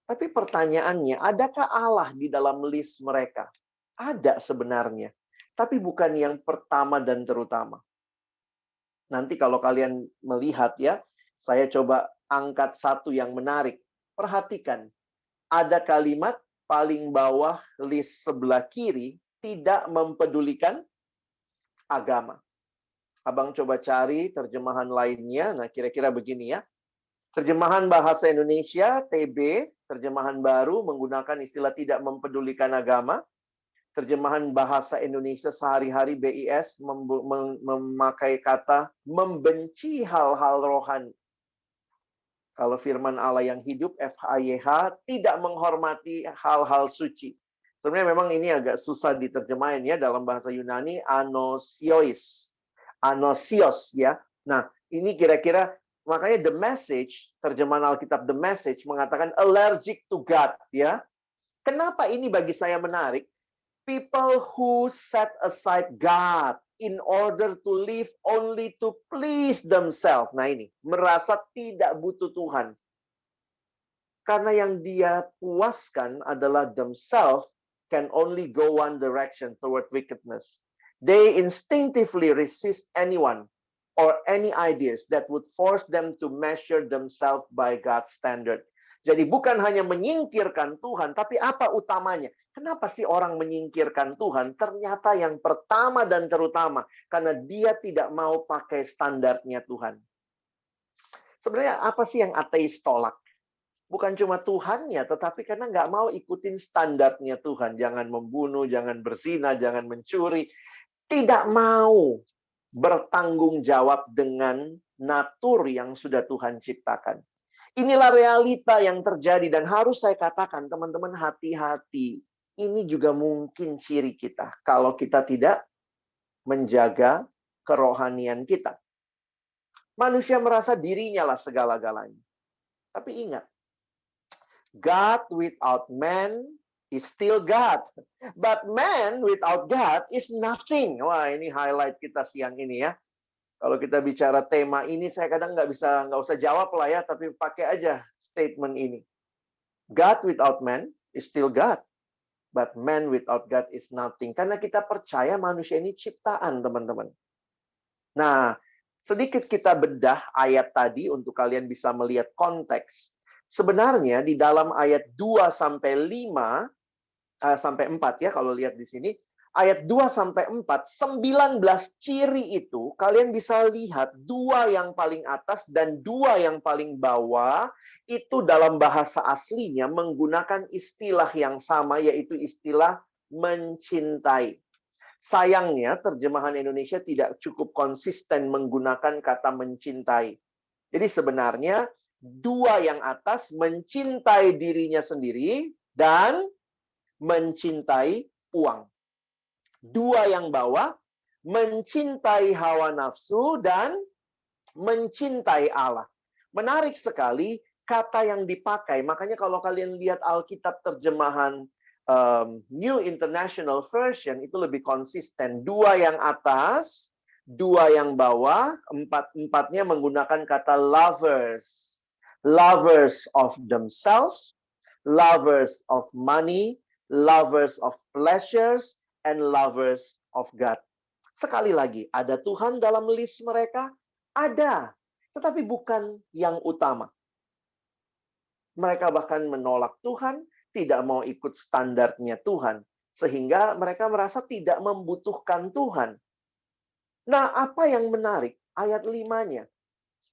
Tapi pertanyaannya, adakah Allah di dalam list mereka? Ada sebenarnya. Tapi bukan yang pertama dan terutama. Nanti kalau kalian melihat ya, saya coba angkat satu yang menarik. Perhatikan, ada kalimat paling bawah list sebelah kiri, tidak mempedulikan agama. Abang coba cari terjemahan lainnya. Nah, kira-kira begini ya. Terjemahan bahasa Indonesia, TB, terjemahan baru menggunakan istilah tidak mempedulikan agama. Terjemahan bahasa Indonesia sehari-hari, BIS, memakai kata membenci hal-hal rohani. Kalau firman Allah yang hidup, FHYH, tidak menghormati hal-hal suci. Sebenarnya memang ini agak susah diterjemahin ya dalam bahasa Yunani, anosios ya. Nah, ini kira-kira makanya The Message, terjemahan Alkitab The Message mengatakan allergic to God ya. Kenapa ini bagi saya menarik? People who set aside God in order to live only to please themselves. Nah ini, merasa tidak butuh Tuhan. Karena yang dia puaskan adalah themselves can only go one direction toward wickedness. They instinctively resist anyone or any ideas that would force them to measure themselves by God's standard. Jadi bukan hanya menyingkirkan Tuhan, tapi apa utamanya? Kenapa sih orang menyingkirkan Tuhan? Ternyata yang pertama dan terutama, karena dia tidak mau pakai standarnya Tuhan. Sebenarnya apa sih yang ateis tolak? Bukan cuma Tuhannya, tetapi karena nggak mau ikutin standarnya Tuhan. Jangan membunuh, jangan berzina, jangan mencuri. Tidak mau bertanggung jawab dengan natur yang sudah Tuhan ciptakan. Inilah realita yang terjadi dan harus saya katakan, teman-teman, hati-hati. Ini juga mungkin ciri kita kalau kita tidak menjaga kerohanian kita. Manusia merasa dirinya lah segala-galanya. Tapi ingat, God without man is still God. But man without God is nothing. Wah, ini highlight kita siang ini ya. Kalau kita bicara tema ini, saya kadang nggak usah jawab lah ya, tapi pakai aja statement ini. God without man is still God. But man without God is nothing. Karena kita percaya manusia ini ciptaan, teman-teman. Nah, sedikit kita bedah ayat tadi untuk kalian bisa melihat konteks. Sebenarnya di dalam ayat 2 sampai 5 sampai 4 ya kalau lihat di sini, ayat 2 sampai 4 19 ciri itu kalian bisa lihat 2 yang paling atas dan 2 yang paling bawah itu dalam bahasa aslinya menggunakan istilah yang sama yaitu istilah mencintai. Sayangnya terjemahan Indonesia tidak cukup konsisten menggunakan kata mencintai. Jadi sebenarnya 2 yang atas mencintai dirinya sendiri dan mencintai uang. 2 yang bawah mencintai hawa nafsu dan mencintai Allah. Menarik sekali kata yang dipakai. Makanya kalau kalian lihat Alkitab terjemahan New International Version itu lebih konsisten. 2 yang atas, 2 yang bawah, 4-empatnya menggunakan kata lovers. Lovers of themselves, lovers of money, lovers of pleasures, and lovers of God. Sekali lagi, ada Tuhan dalam list mereka? Ada. Tetapi bukan yang utama. Mereka bahkan menolak Tuhan, tidak mau ikut standarnya Tuhan. Sehingga mereka merasa tidak membutuhkan Tuhan. Nah, apa yang menarik? Ayat 5-nya.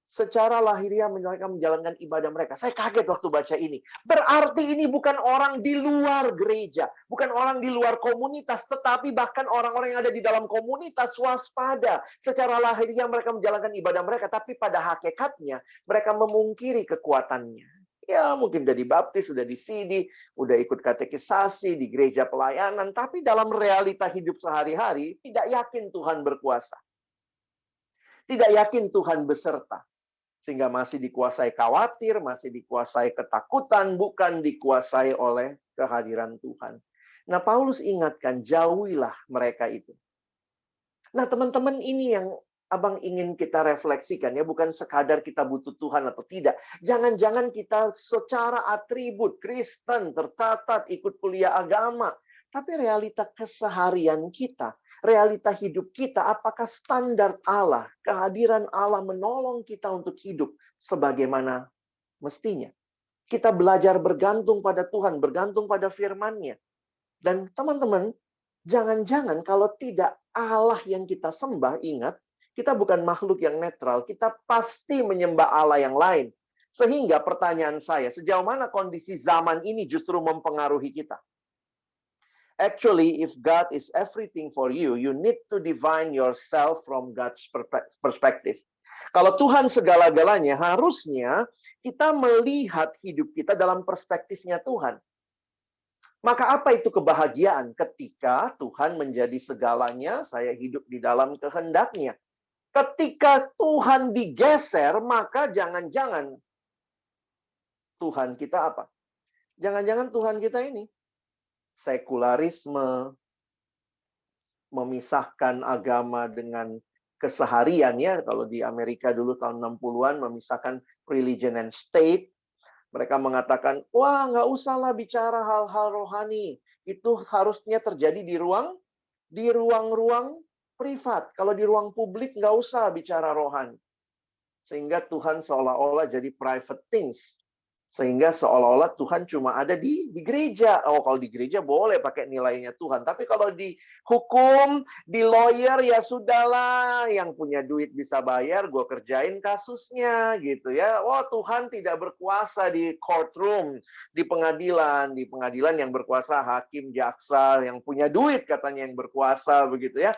Secara lahiriah mereka menjalankan ibadah mereka. Saya kaget waktu baca ini. Berarti ini bukan orang di luar gereja. Bukan orang di luar komunitas. Tetapi bahkan orang-orang yang ada di dalam komunitas waspada. Secara lahiriah mereka menjalankan ibadah mereka. Tapi pada hakikatnya mereka memungkiri kekuatannya. Ya mungkin udah dibaptis, udah di-CD, udah ikut katekisasi di gereja pelayanan. Tapi dalam realita hidup sehari-hari tidak yakin Tuhan berkuasa. Tidak yakin Tuhan beserta. Sehingga masih dikuasai khawatir, masih dikuasai ketakutan, bukan dikuasai oleh kehadiran Tuhan. Nah, Paulus ingatkan, jauhilah mereka itu. Nah, teman-teman, ini yang Abang ingin kita refleksikan ya, bukan sekadar kita butuh Tuhan atau tidak. Jangan-jangan kita secara atribut Kristen, tercatat, ikut kuliah agama. Tapi realita keseharian kita realita hidup kita, apakah standar Allah, kehadiran Allah menolong kita untuk hidup sebagaimana mestinya. Kita belajar bergantung pada Tuhan, bergantung pada firman-Nya. Dan teman-teman, jangan-jangan kalau tidak Allah yang kita sembah, ingat, kita bukan makhluk yang netral, kita pasti menyembah Allah yang lain. Sehingga pertanyaan saya, sejauh mana kondisi zaman ini justru mempengaruhi kita? Actually, if God is everything for you, you need to define yourself from God's perspective. Kalau Tuhan segala-galanya, harusnya kita melihat hidup kita dalam perspektifnya Tuhan. Maka apa itu kebahagiaan? Ketika Tuhan menjadi segalanya, saya hidup di dalam kehendak-Nya. Ketika Tuhan digeser, maka jangan-jangan Tuhan kita apa? Jangan-jangan Tuhan kita ini sekularisme, memisahkan agama dengan keseharian ya. Kalau di Amerika dulu tahun 60-an memisahkan religion and state. Mereka mengatakan, wah nggak usahlah bicara hal-hal rohani. Itu harusnya terjadi di ruang-ruang privat. Kalau di ruang publik nggak usah bicara rohani. Sehingga Tuhan seolah-olah jadi private things. Sehingga seolah-olah Tuhan cuma ada di gereja. Oh, kalau di gereja boleh pakai nilainya Tuhan. Tapi kalau di hukum, di lawyer, ya sudahlah. Yang punya duit bisa bayar, gue kerjain kasusnya. Gitu ya. Oh, Tuhan tidak berkuasa di courtroom, di pengadilan. Di pengadilan yang berkuasa hakim, jaksa, yang punya duit katanya yang berkuasa. Begitu ya.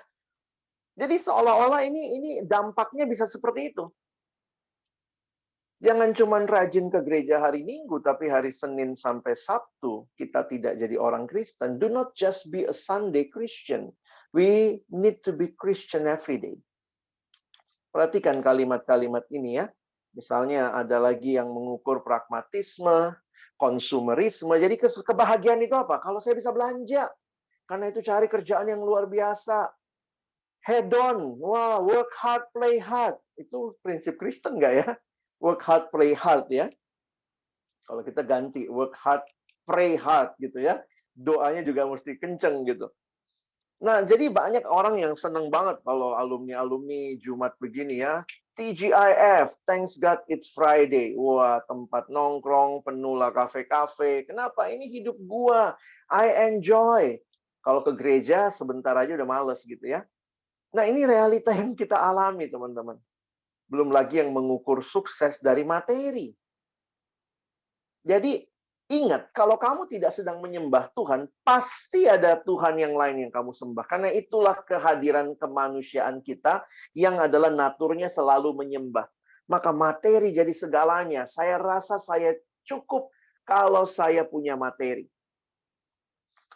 Jadi seolah-olah ini dampaknya bisa seperti itu. Jangan cuma rajin ke gereja hari Minggu, tapi hari Senin sampai Sabtu kita tidak jadi orang Kristen. Do not just be a Sunday Christian. We need to be Christian every day. Perhatikan kalimat-kalimat ini ya. Misalnya ada lagi yang mengukur pragmatisme, konsumerisme. Jadi kebahagiaan itu apa? Kalau saya bisa belanja. Karena itu cari kerjaan yang luar biasa. Hedon. Wah, work hard, play hard. Itu prinsip Kristen nggak ya? Work hard, play hard ya. Kalau kita ganti work hard, pray hard gitu ya. Doanya juga mesti kenceng gitu. Nah, jadi banyak orang yang seneng banget kalau alumni-alumni Jumat begini ya. TGIF, thanks God it's Friday. Wah, tempat nongkrong, penuh lah kafe-kafe. Kenapa? Ini hidup gua. I enjoy. Kalau ke gereja sebentar aja udah males gitu ya. Nah, ini realita yang kita alami, teman-teman. Belum lagi yang mengukur sukses dari materi. Jadi, ingat, kalau kamu tidak sedang menyembah Tuhan, pasti ada Tuhan yang lain yang kamu sembah. Karena itulah kehadiran kemanusiaan kita yang adalah naturnya selalu menyembah. Maka materi jadi segalanya. Saya rasa saya cukup kalau saya punya materi.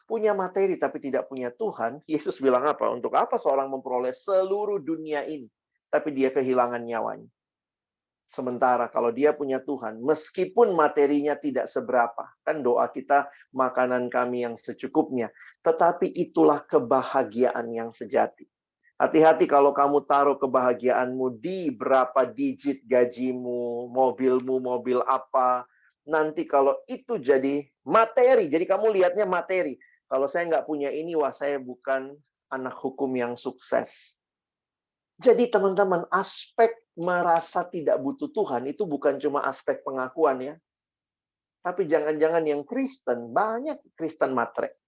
Punya materi tapi tidak punya Tuhan, Yesus bilang apa? Untuk apa seorang memperoleh seluruh dunia ini? Tapi dia kehilangan nyawanya. Sementara kalau dia punya Tuhan, meskipun materinya tidak seberapa, kan doa kita, makanan kami yang secukupnya, tetapi itulah kebahagiaan yang sejati. Hati-hati kalau kamu taruh kebahagiaanmu di berapa digit gajimu, mobilmu, mobil apa, nanti kalau itu jadi materi, jadi kamu lihatnya materi. Kalau saya nggak punya ini, wah saya bukan anak hukum yang sukses. Jadi teman-teman, aspek merasa tidak butuh Tuhan itu bukan cuma aspek pengakuan ya. Tapi jangan-jangan yang Kristen, banyak Kristen matre.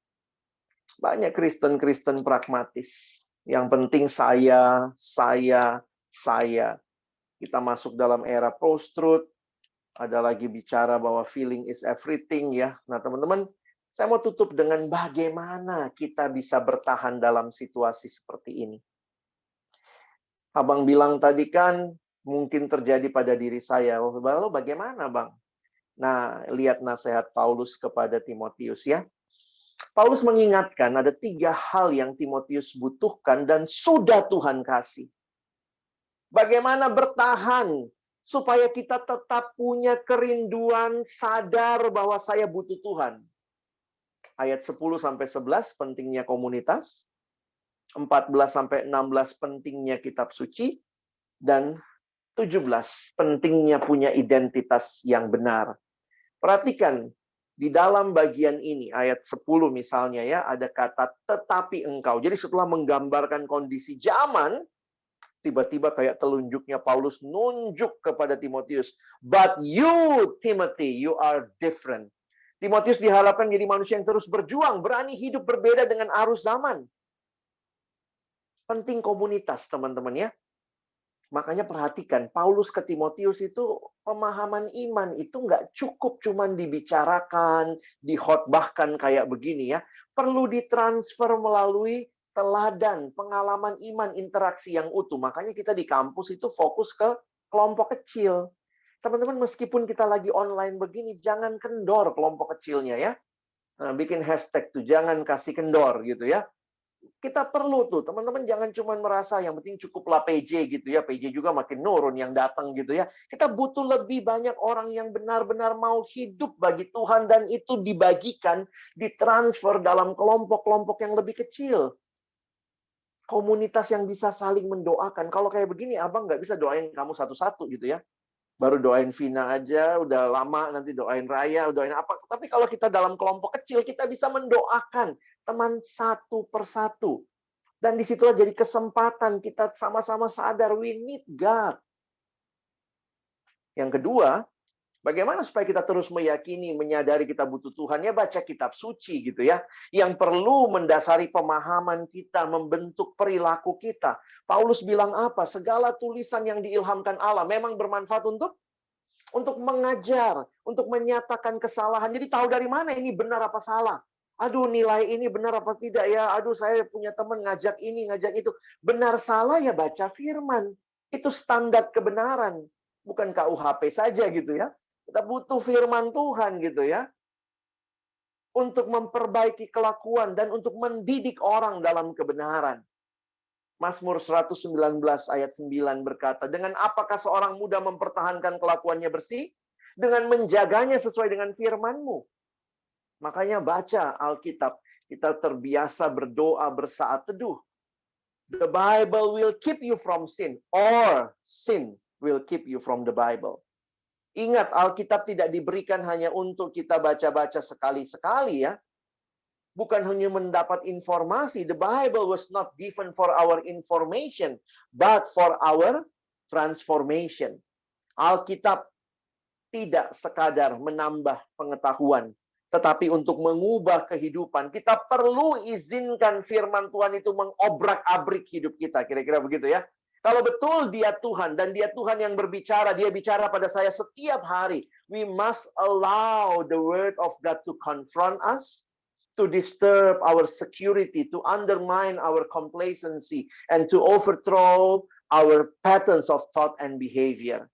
Banyak Kristen pragmatis. Yang penting saya. Kita masuk dalam era post-truth. Ada lagi bicara bahwa feeling is everything ya. Nah teman-teman, saya mau tutup dengan bagaimana kita bisa bertahan dalam situasi seperti ini. Abang bilang tadi kan mungkin terjadi pada diri saya. Lalu bagaimana Bang? Nah, lihat nasihat Paulus kepada Timotius ya. Paulus mengingatkan ada 3 hal yang Timotius butuhkan dan sudah Tuhan kasih. Bagaimana bertahan supaya kita tetap punya kerinduan sadar bahwa saya butuh Tuhan. Ayat 10-11 pentingnya komunitas. 14-16 pentingnya kitab suci, dan 17 pentingnya punya identitas yang benar. Perhatikan, Di dalam bagian ini, ayat 10 misalnya ya, ada kata tetapi engkau. Jadi setelah menggambarkan kondisi zaman, tiba-tiba kayak telunjuknya Paulus nunjuk kepada Timotius. But you, Timothy, you are different. Timotius diharapkan jadi manusia yang terus berjuang, berani hidup berbeda dengan arus zaman. Penting komunitas, teman-teman ya. Makanya perhatikan, Paulus ke Timotius itu pemahaman iman itu nggak cukup cuman dibicarakan, dikhotbahkan kayak begini ya. Perlu ditransfer melalui teladan, pengalaman iman, interaksi yang utuh. Makanya kita di kampus itu fokus ke kelompok kecil. Teman-teman, meskipun kita lagi online begini, jangan kendor kelompok kecilnya ya. Nah, bikin hashtag tuh, jangan kasih kendor gitu ya. Kita perlu tuh, teman-teman jangan cuma merasa yang penting cukuplah PJ gitu ya. PJ juga makin nurun yang datang gitu ya. Kita butuh lebih banyak orang yang benar-benar mau hidup bagi Tuhan dan itu dibagikan, ditransfer dalam kelompok-kelompok yang lebih kecil. Komunitas yang bisa saling mendoakan. Kalau kayak begini, abang nggak bisa doain kamu satu-satu gitu ya. Baru doain Vina aja, udah lama nanti doain Raya, doain apa. Tapi kalau kita dalam kelompok kecil, kita bisa mendoakan teman satu persatu. Dan disitulah jadi kesempatan kita sama-sama sadar, we need God. Yang kedua, bagaimana supaya kita terus meyakini, menyadari kita butuh Tuhan? Ya baca kitab suci gitu ya. Yang perlu mendasari pemahaman kita, membentuk perilaku kita. Paulus bilang apa? Segala tulisan yang diilhamkan Allah memang bermanfaat untuk mengajar, untuk menyatakan kesalahan. Jadi tahu dari mana ini benar apa salah. Aduh, nilai ini benar apa tidak ya? Aduh, saya punya teman ngajak ini, ngajak itu. Benar salah ya baca firman. Itu standar kebenaran. Bukan KUHP saja gitu ya. Kita butuh firman Tuhan gitu ya. Untuk memperbaiki kelakuan dan untuk mendidik orang dalam kebenaran. Mazmur 119 ayat 9 berkata, dengan apakah seorang muda mempertahankan kelakuannya bersih? Dengan menjaganya sesuai dengan firman-Mu. Makanya baca Alkitab. Kita terbiasa berdoa bersaat teduh. The Bible will keep you from sin. Or sin will keep you from the Bible. Ingat, Alkitab tidak diberikan hanya untuk kita baca-baca sekali-sekali ya. Bukan hanya mendapat informasi. The Bible was not given for our information, but for our transformation. Alkitab tidak sekadar menambah pengetahuan, tetapi untuk mengubah kehidupan. Kita perlu izinkan firman Tuhan itu mengobrak-abrik hidup kita. Kira-kira begitu ya. Kalau betul dia Tuhan, dan dia Tuhan yang berbicara, dia bicara pada saya setiap hari. We must allow the word of God to confront us, to disturb our security, to undermine our complacency, and to overthrow our patterns of thought and behavior.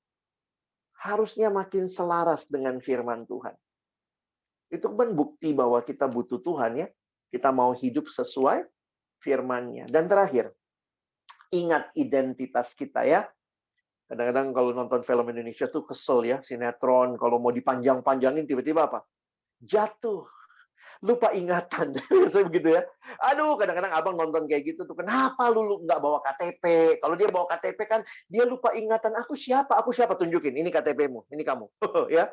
Harusnya makin selaras dengan firman Tuhan. Itu kan bukti bahwa kita butuh Tuhan ya. Kita mau hidup sesuai firman-Nya. Dan terakhir, ingat identitas kita ya. Kadang-kadang kalau nonton film Indonesia tuh kesel ya, sinetron kalau mau dipanjang-panjangin tiba-tiba apa? Jatuh. Lupa ingatan. Biasanya begitu ya. Aduh, kadang-kadang abang nonton kayak gitu tuh. Kenapa lu nggak bawa KTP? Kalau dia bawa KTP kan dia lupa ingatan. Aku siapa? Aku siapa? Tunjukin. Ini KTP-mu. Ini kamu. Ya.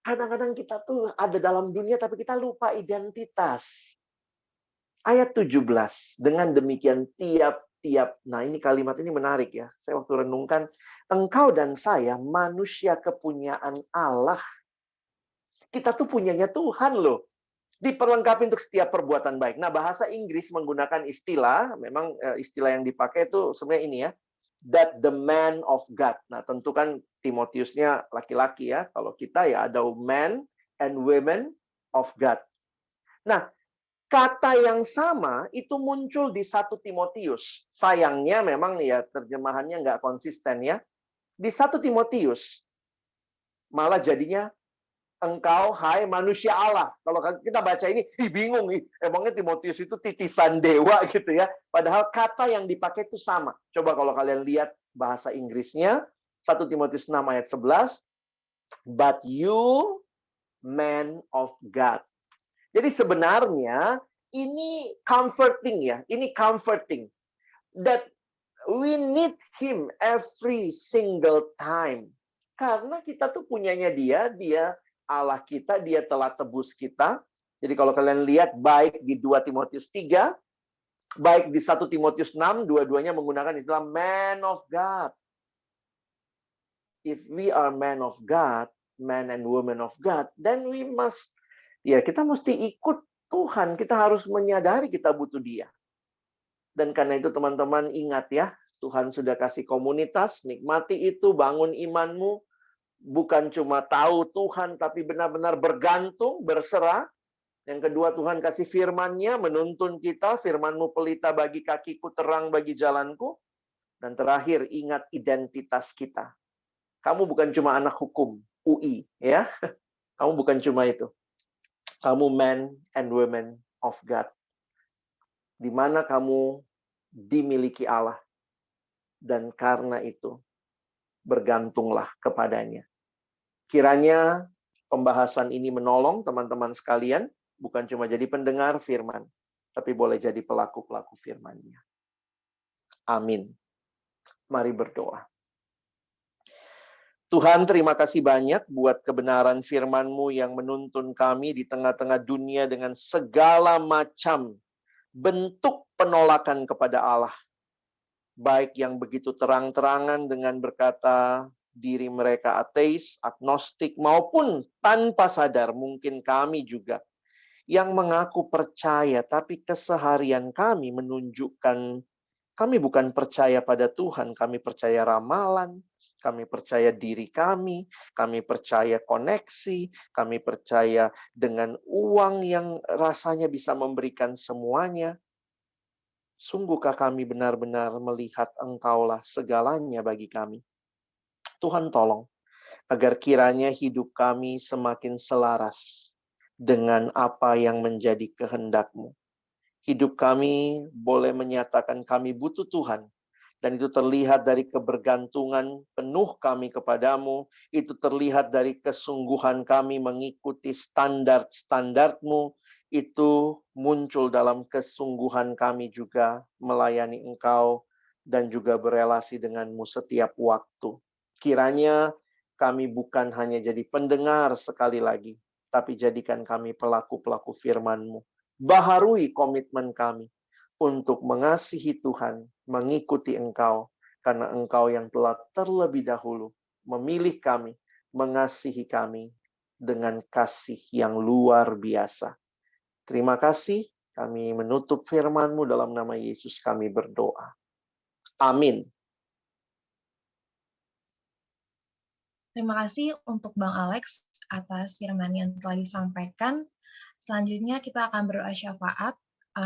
Kadang-kadang kita tuh ada dalam dunia tapi kita lupa identitas. Ayat 17. Dengan demikian tiap-tiap. Nah, ini kalimat ini menarik ya. Saya waktu renungkan, engkau dan saya manusia kepunyaan Allah. Kita tuh punyanya Tuhan loh. Diperlengkapi untuk setiap perbuatan baik. Nah, bahasa Inggris menggunakan istilah, memang istilah yang dipakai itu sebenarnya ini ya. That the man of God. Nah, tentu kan Timotiusnya laki-laki ya. Kalau kita ya ada men and women of God. Nah, kata yang sama itu muncul di 1 Timotius. Sayangnya memang ya terjemahannya nggak konsisten ya. Di 1 Timotius malah jadinya engkau hai manusia Allah. Kalau kita baca ini, bingung nih. Emangnya Timotius itu titisan dewa gitu ya. Padahal kata yang dipakai itu sama. Coba kalau kalian lihat bahasa Inggrisnya, 1 Timotius 6 ayat 11. But you, man of God. Jadi sebenarnya ini comforting ya. Ini comforting. That we need him every single time. Karena kita tuh punyanya dia Allah kita, dia telah tebus kita. Jadi kalau kalian lihat baik di 2 Timotius 3, baik di 1 Timotius 6, dua-duanya menggunakan istilah man of God. If we are man of God, man and woman of God, then we must, ya kita mesti ikut Tuhan. Kita harus menyadari kita butuh dia. Dan karena itu teman-teman ingat ya, Tuhan sudah kasih komunitas, nikmati itu, bangun imanmu. Bukan cuma tahu Tuhan, tapi benar-benar bergantung, berserah. Yang kedua, Tuhan kasih firman-Nya, menuntun kita, firman-Mu pelita bagi kakiku, terang bagi jalanku. Dan terakhir, ingat identitas kita. Kamu bukan cuma anak hukum, UI, ya. Kamu bukan cuma itu. Kamu man and women of God. Di mana kamu dimiliki Allah. Dan karena itu, bergantunglah kepadanya. Kiranya pembahasan ini menolong teman-teman sekalian, bukan cuma jadi pendengar firman, tapi boleh jadi pelaku-pelaku firman-Nya. Amin. Mari berdoa. Tuhan, terima kasih banyak buat kebenaran firman-Mu yang menuntun kami di tengah-tengah dunia dengan segala macam bentuk penolakan kepada Allah. Baik yang begitu terang-terangan dengan berkata diri mereka ateis, agnostik, maupun tanpa sadar mungkin kami juga yang mengaku percaya, tapi keseharian kami menunjukkan kami bukan percaya pada Tuhan, kami percaya ramalan, kami percaya diri kami percaya koneksi, kami percaya dengan uang yang rasanya bisa memberikan semuanya. Sungguhkah kami benar-benar melihat Engkaulah segalanya bagi kami? Tuhan tolong, agar kiranya hidup kami semakin selaras dengan apa yang menjadi kehendak-Mu. Hidup kami boleh menyatakan kami butuh Tuhan. Dan itu terlihat dari kebergantungan penuh kami kepadamu. Itu terlihat dari kesungguhan kami mengikuti standar-standar-Mu. Itu muncul dalam kesungguhan kami juga melayani Engkau dan juga berelasi denganmu setiap waktu. Kiranya kami bukan hanya jadi pendengar sekali lagi, tapi jadikan kami pelaku-pelaku firman-Mu. Baharui komitmen kami untuk mengasihi Tuhan, mengikuti Engkau, karena Engkau yang telah terlebih dahulu memilih kami, mengasihi kami dengan kasih yang luar biasa. Terima kasih, kami menutup firman-Mu dalam nama Yesus kami berdoa. Amin. Terima kasih untuk Bang Alex atas firman yang telah disampaikan. Selanjutnya kita akan berdoa syafaat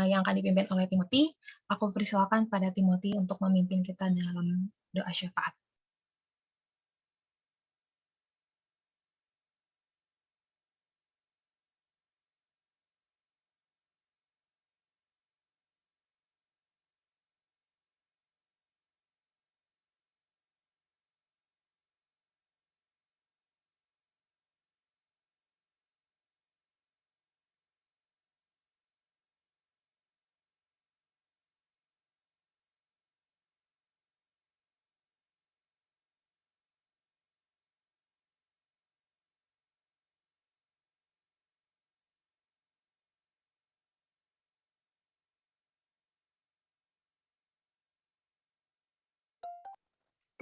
yang akan dipimpin oleh Timothy. Aku persilakan pada Timothy untuk memimpin kita dalam doa syafaat.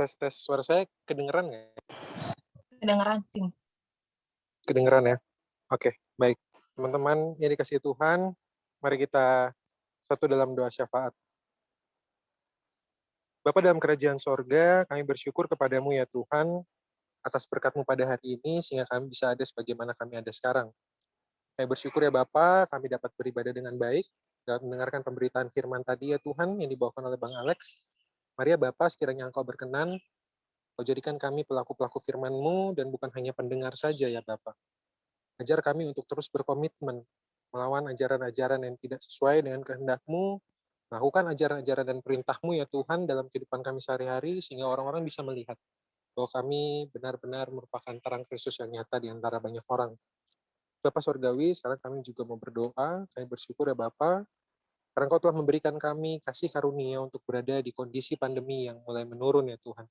Tes suara saya kedengeran nggak? Kedengeran, Tim. Kedengeran ya? Oke, baik. Teman-teman yang dikasihi Tuhan, mari kita satu dalam doa syafaat. Bapa dalam kerajaan sorga, kami bersyukur kepadamu ya Tuhan, atas berkat-Mu pada hari ini, sehingga kami bisa ada sebagaimana kami ada sekarang. Kami bersyukur ya Bapa, kami dapat beribadah dengan baik, dapat mendengarkan pemberitaan firman tadi ya Tuhan, yang dibawakan oleh Bang Alex. Mari ya Bapa, sekiranya Engkau berkenan, Kau jadikan kami pelaku-pelaku firman-Mu dan bukan hanya pendengar saja ya Bapa. Ajar kami untuk terus berkomitmen melawan ajaran-ajaran yang tidak sesuai dengan kehendak-Mu, melakukan ajaran-ajaran dan perintah-Mu ya Tuhan dalam kehidupan kami sehari-hari, sehingga orang-orang bisa melihat bahwa kami benar-benar merupakan terang Kristus yang nyata di antara banyak orang. Bapa Surgawi, sekarang kami juga mau berdoa, kami bersyukur ya Bapa, karena Engkau telah memberikan kami kasih karunia untuk berada di kondisi pandemi yang mulai menurun ya Tuhan.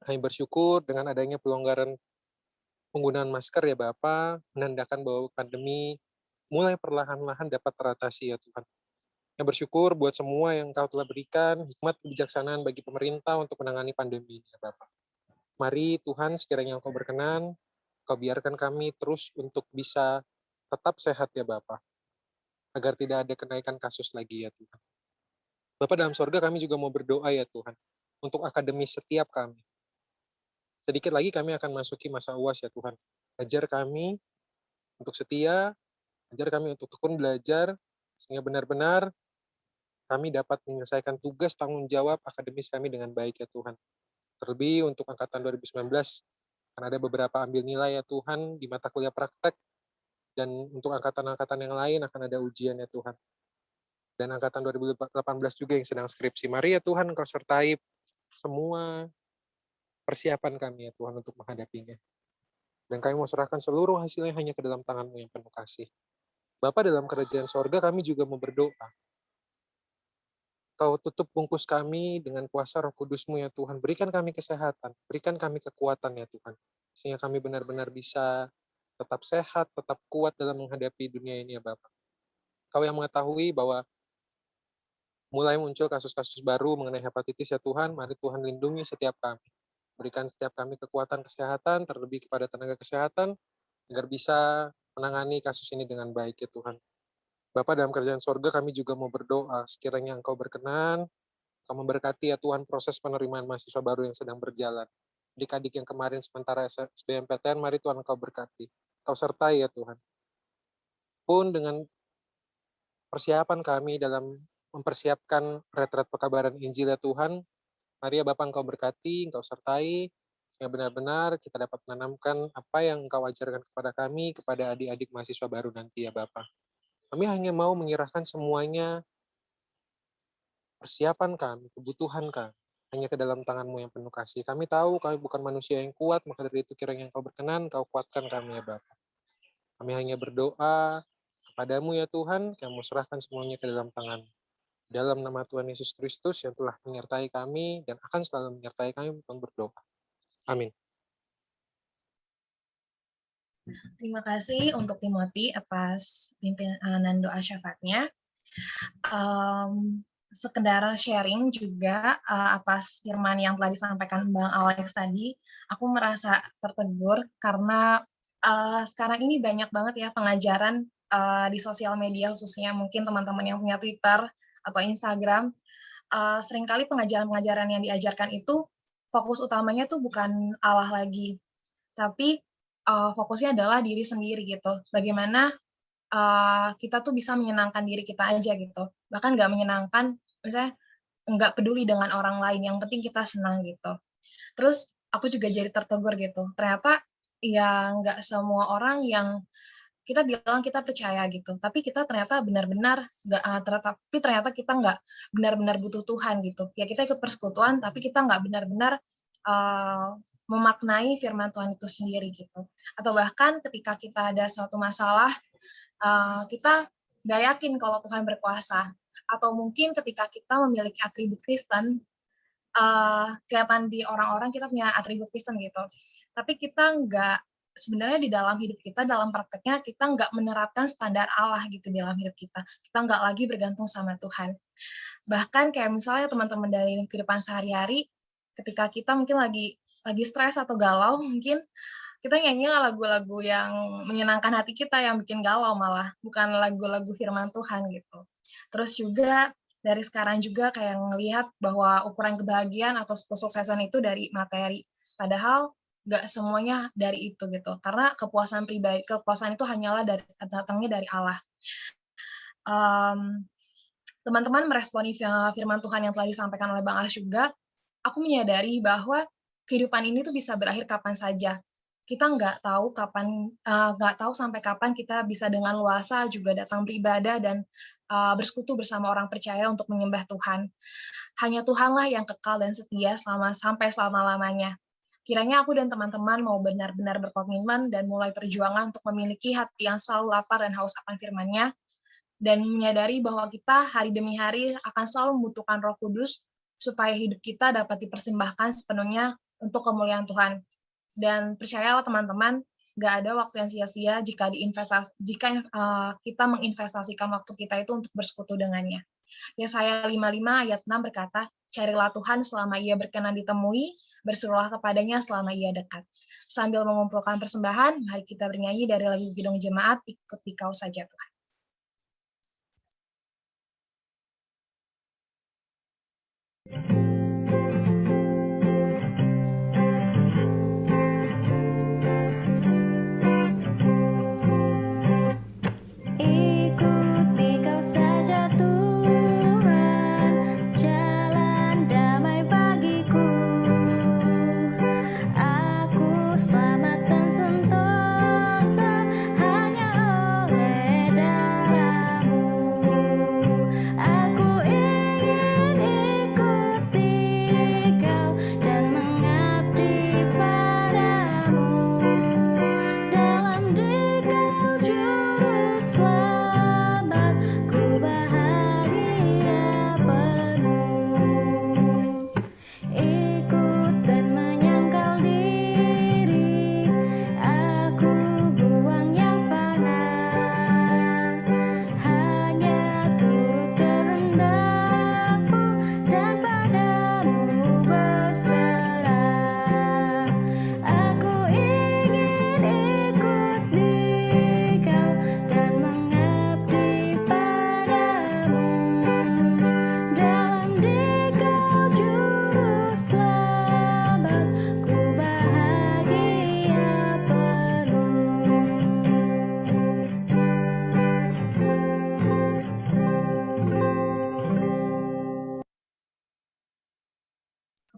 Kami bersyukur dengan adanya pelonggaran penggunaan masker ya Bapa, menandakan bahwa pandemi mulai perlahan-lahan dapat teratasi ya Tuhan. Yang bersyukur buat semua yang Engkau telah berikan, hikmat kebijaksanaan bagi pemerintah untuk menangani pandemi ini ya Bapa. Mari Tuhan sekiranya Engkau berkenan, Kau biarkan kami terus untuk bisa tetap sehat ya Bapa, agar tidak ada kenaikan kasus lagi ya Tuhan. Bapa dalam sorga, kami juga mau berdoa ya Tuhan, untuk akademis setiap kami. Sedikit lagi kami akan masuki masa UAS ya Tuhan. Ajar kami untuk setia, ajar kami untuk tekun belajar, sehingga benar-benar kami dapat menyelesaikan tugas tanggung jawab akademis kami dengan baik ya Tuhan. Terlebih untuk angkatan 2019, akan ada beberapa ambil nilai ya Tuhan di mata kuliah praktek, dan untuk angkatan-angkatan yang lain akan ada ujian ya Tuhan. Dan angkatan 2018 juga yang sedang skripsi. Mari ya Tuhan Engkau sertai semua persiapan kami ya Tuhan untuk menghadapinya. Dan kami mau serahkan seluruh hasilnya hanya ke dalam tangan-Mu yang penuh kasih. Bapa dalam kerajaan sorga, kami juga mau berdoa. Kau tutup bungkus kami dengan kuasa Roh Kudus-Mu ya Tuhan. Berikan kami kesehatan, berikan kami kekuatan ya Tuhan. Sehingga kami benar-benar bisa tetap sehat, tetap kuat dalam menghadapi dunia ini ya Bapa. Kau yang mengetahui bahwa mulai muncul kasus-kasus baru mengenai hepatitis ya Tuhan, mari Tuhan lindungi setiap kami. Berikan setiap kami kekuatan kesehatan, terlebih kepada tenaga kesehatan, agar bisa menangani kasus ini dengan baik ya Tuhan. Bapa dalam kerajaan sorga, kami juga mau berdoa, sekiranya Engkau berkenan, Kau memberkati ya Tuhan proses penerimaan mahasiswa baru yang sedang berjalan. Adik-adik yang kemarin sementara SBMPTN, mari Tuhan Engkau berkati. Kau sertai ya Tuhan. Pun dengan persiapan kami dalam mempersiapkan retret pekabaran Injil ya Tuhan, mari ya Bapa Engkau berkati, Engkau sertai, sehingga benar-benar kita dapat menanamkan apa yang Engkau ajarkan kepada kami, kepada adik-adik mahasiswa baru nanti ya Bapa. Kami hanya mau menyerahkan semuanya, persiapan kami, kebutuhan kami, hanya ke dalam tangan-Mu yang penuh kasih. Kami tahu kami bukan manusia yang kuat, maka dari itu kiranya Engkau berkenan, Engkau kuatkan kami ya Bapa. Kami hanya berdoa kepadamu ya Tuhan, kami mau serahkan semuanya ke dalam tangan. Dalam nama Tuhan Yesus Kristus yang telah menyertai kami dan akan selalu menyertai kami, kami berdoa. Amin. Terima kasih untuk Timothy atas pimpinan doa syafaatnya. Sekedar sharing juga atas firman yang telah disampaikan Bang Alex tadi, aku merasa tertegur karena sekarang ini banyak banget ya pengajaran di sosial media, khususnya mungkin teman-teman yang punya Twitter atau Instagram, seringkali pengajaran-pengajaran yang diajarkan itu fokus utamanya tuh bukan Allah lagi, tapi fokusnya adalah diri sendiri gitu. Bagaimana kita tuh bisa menyenangkan diri kita aja gitu. Bahkan nggak menyenangkan, misalnya nggak peduli dengan orang lain, yang penting kita senang gitu. Terus aku juga jadi tertegur gitu. Ternyata ya nggak semua orang yang kita bilang kita percaya gitu, tapi kita ternyata benar-benar tapi ternyata kita nggak benar-benar butuh Tuhan gitu. Ya kita ikut persekutuan, tapi kita nggak benar-benar memaknai firman Tuhan itu sendiri gitu. Atau bahkan ketika kita ada suatu masalah, kita nggak yakin kalau Tuhan berkuasa. Atau mungkin ketika kita memiliki atribut Kristen, kelihatan di orang-orang kita punya atribut Kristen gitu. Tapi kita nggak, sebenarnya di dalam hidup kita, dalam prakteknya, kita nggak menerapkan standar Allah gitu di dalam hidup kita. Kita nggak lagi bergantung sama Tuhan. Bahkan kayak misalnya teman-teman dari kehidupan sehari-hari, ketika kita mungkin lagi stres atau galau, mungkin kita nyanyi lagu-lagu yang menyenangkan hati kita, yang bikin galau malah, bukan lagu-lagu firman Tuhan gitu. Terus juga dari sekarang juga kayak ngelihat bahwa ukuran kebahagiaan atau kesuksesan itu dari materi, padahal nggak semuanya dari itu gitu, karena kepuasan itu hanyalah datangnya dari Allah. Teman-teman meresponi firman Tuhan yang telah disampaikan oleh Bang Alex juga, aku menyadari bahwa kehidupan ini tuh bisa berakhir kapan saja. Kita nggak tahu sampai kapan kita bisa dengan luasa juga datang beribadah dan bersekutu bersama orang percaya untuk menyembah Tuhan. Hanya Tuhanlah yang kekal dan setia sampai selama-lamanya. Kiranya aku dan teman-teman mau benar-benar berkomitmen dan mulai perjuangan untuk memiliki hati yang selalu lapar dan haus akan firman-Nya, dan menyadari bahwa kita hari demi hari akan selalu membutuhkan Roh Kudus supaya hidup kita dapat dipersembahkan sepenuhnya untuk kemuliaan Tuhan. Dan percayalah teman-teman, nggak ada waktu yang sia-sia jika kita menginvestasikan waktu kita itu untuk bersekutu dengannya. Yesaya 55 ayat 6 berkata, carilah Tuhan selama ia berkenan ditemui, berserulah kepadanya selama ia dekat. Sambil mengumpulkan persembahan, mari kita bernyanyi dari lagu Kidung Jemaat, Ikut Dikau Saja Tuhan. Ikuti kau saja Tuhan, jalan damai bagiku. Aku selamat dan sentosa hanya oleh darah-Mu. Aku ingin ikuti kau dan mengabdi padamu. Dalam Dikau juru selamat, ku bahagia penuh. Ikut dan menyangkal diri, aku buang yang fana, hanya turut kehendak-Mu dan padamu berserah. Aku ingin ikut Dikau dan mengabdi padamu. Dalam Dikau juru selamat, ku bahagia penuh.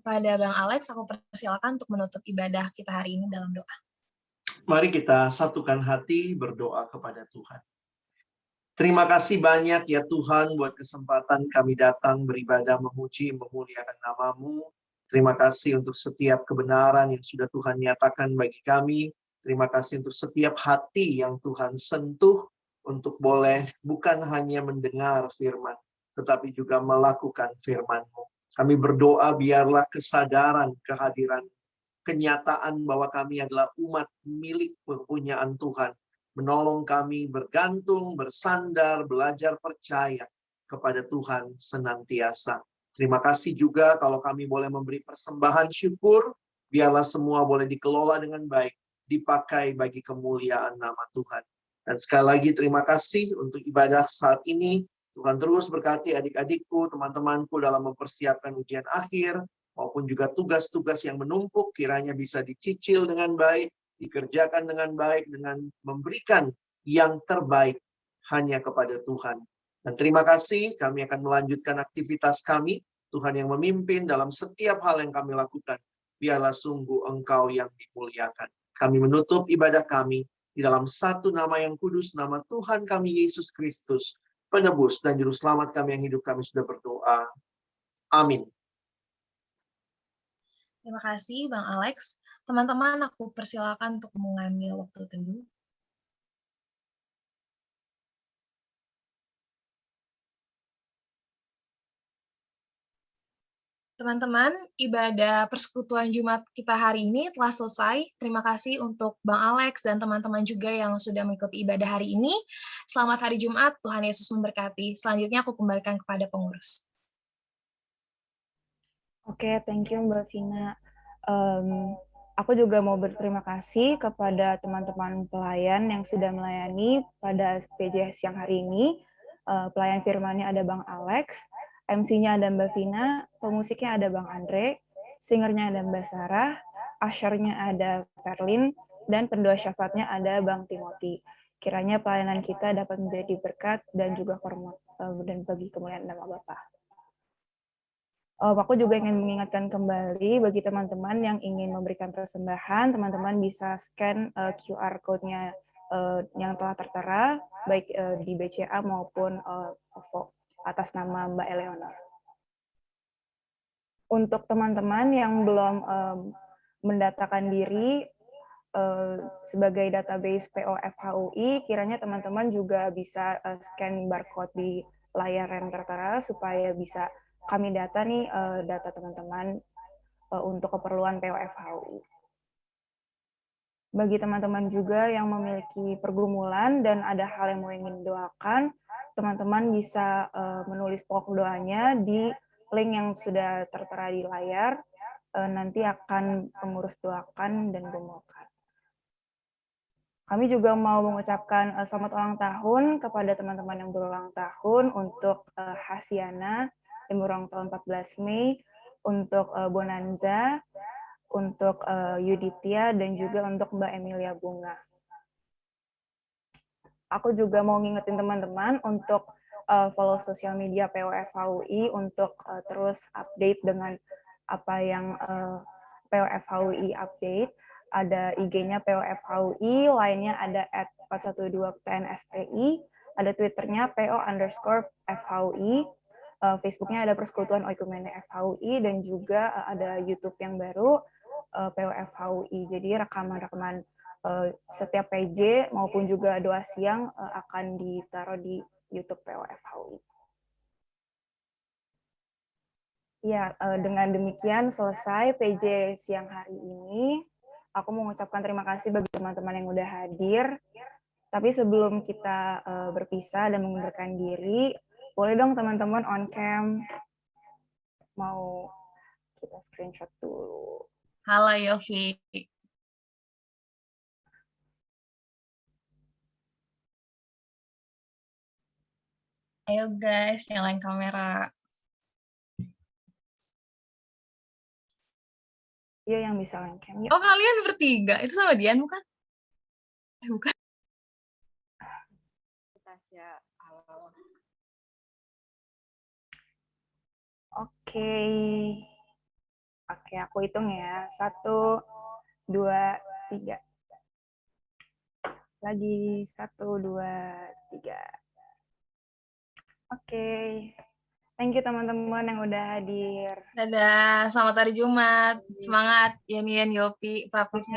Kepada Bang Alex, aku persilakan untuk menutup ibadah kita hari ini dalam doa. Mari kita satukan hati berdoa kepada Tuhan. Terima kasih banyak ya Tuhan buat kesempatan kami datang beribadah, memuji, memuliakan nama-Mu. Terima kasih untuk setiap kebenaran yang sudah Tuhan nyatakan bagi kami. Terima kasih untuk setiap hati yang Tuhan sentuh untuk boleh bukan hanya mendengar firman, tetapi juga melakukan firman-Mu. Kami berdoa biarlah kesadaran, kehadiran, kenyataan bahwa kami adalah umat milik kepunyaan Tuhan, menolong kami bergantung, bersandar, belajar percaya kepada Tuhan senantiasa. Terima kasih juga kalau kami boleh memberi persembahan syukur, biarlah semua boleh dikelola dengan baik, dipakai bagi kemuliaan nama Tuhan. Dan sekali lagi terima kasih untuk ibadah saat ini. Tuhan terus berkati adik-adikku, teman-temanku dalam mempersiapkan ujian akhir, maupun juga tugas-tugas yang menumpuk, kiranya bisa dicicil dengan baik, dikerjakan dengan baik, dengan memberikan yang terbaik hanya kepada Tuhan. Dan terima kasih, kami akan melanjutkan aktivitas kami, Tuhan yang memimpin dalam setiap hal yang kami lakukan. Biarlah sungguh Engkau yang dimuliakan. Kami menutup ibadah kami di dalam satu nama yang kudus, nama Tuhan kami Yesus Kristus, penebus dan juru selamat kami yang hidup, kami sudah berdoa. Amin. Terima kasih Bang Alex. Teman-teman, aku persilakan untuk mengambil waktu teduh. Teman-teman, ibadah persekutuan Jumat kita hari ini telah selesai. Terima kasih untuk Bang Alex dan teman-teman juga yang sudah mengikuti ibadah hari ini. Selamat hari Jumat, Tuhan Yesus memberkati. Selanjutnya aku kembalikan kepada pengurus. Oke, thank you Mbak Vina. Aku juga mau berterima kasih kepada teman-teman pelayan yang sudah melayani pada PJ siang hari ini. Pelayan firmannya ada Bang Alex, MC-nya ada Mbak Vina, pemusiknya ada Bang Andre, singernya ada Mbak Sarah, usher-nya ada Perlin, dan pendoa syafaatnya ada Bang Timothy. Kiranya pelayanan kita dapat menjadi berkat dan juga hormat dan bagi kemuliaan nama Bapa. Aku juga ingin mengingatkan kembali bagi teman-teman yang ingin memberikan persembahan, teman-teman bisa scan QR code-nya yang telah tertera, baik di BCA maupun OVO, atas nama Mbak Eleonor. Untuk teman-teman yang belum mendatakan diri sebagai database POFHUI, kiranya teman-teman juga bisa scan barcode di layar yang tertera supaya bisa kami data nih data teman-teman untuk keperluan POFHUI. Bagi teman-teman juga yang memiliki pergumulan dan ada hal yang mau ingin doakan, teman-teman bisa menulis pokok doanya di link yang sudah tertera di layar. Nanti akan pengurus doakan dan gumulkan. Kami juga mau mengucapkan selamat ulang tahun kepada teman-teman yang berulang tahun, untuk Hasiana yang berulang tahun 14 Mei, untuk Bonanza, untuk Yuditya, dan juga untuk Mbak Emilia Bunga. Aku juga mau ngingetin teman-teman untuk follow sosial media POFHUI untuk terus update dengan apa yang POFHUI update. Ada IG-nya POFHUI, lainnya ada @412PNSTI, ada Twitternya PO_FHUI, Facebooknya ada Persekutuan Oikumene FHUI, dan juga ada YouTube yang baru, POFHUI. Jadi rekaman-rekaman setiap PJ maupun juga doa siang akan ditaruh di YouTube POFHUI. Ya, dengan demikian selesai PJ siang hari ini. Aku mengucapkan terima kasih bagi teman-teman yang udah hadir. Tapi sebelum kita berpisah dan mengundurkan diri, boleh dong teman-teman on cam. Mau kita screenshot dulu. Halo Yofi. Ayo guys, nyalain kamera. Iya, yang bisa on cam. Oh, kalian bertiga. Itu sama Dian bukan? Bukan. Tasya, halo. Oke. Oke, aku hitung ya. 1, 2, 3. Lagi 1, 2, 3. Oke. Thank you teman-teman yang udah hadir. Dadah, selamat hari Jumat. Semangat, Yan, Yopi, Prapitnya.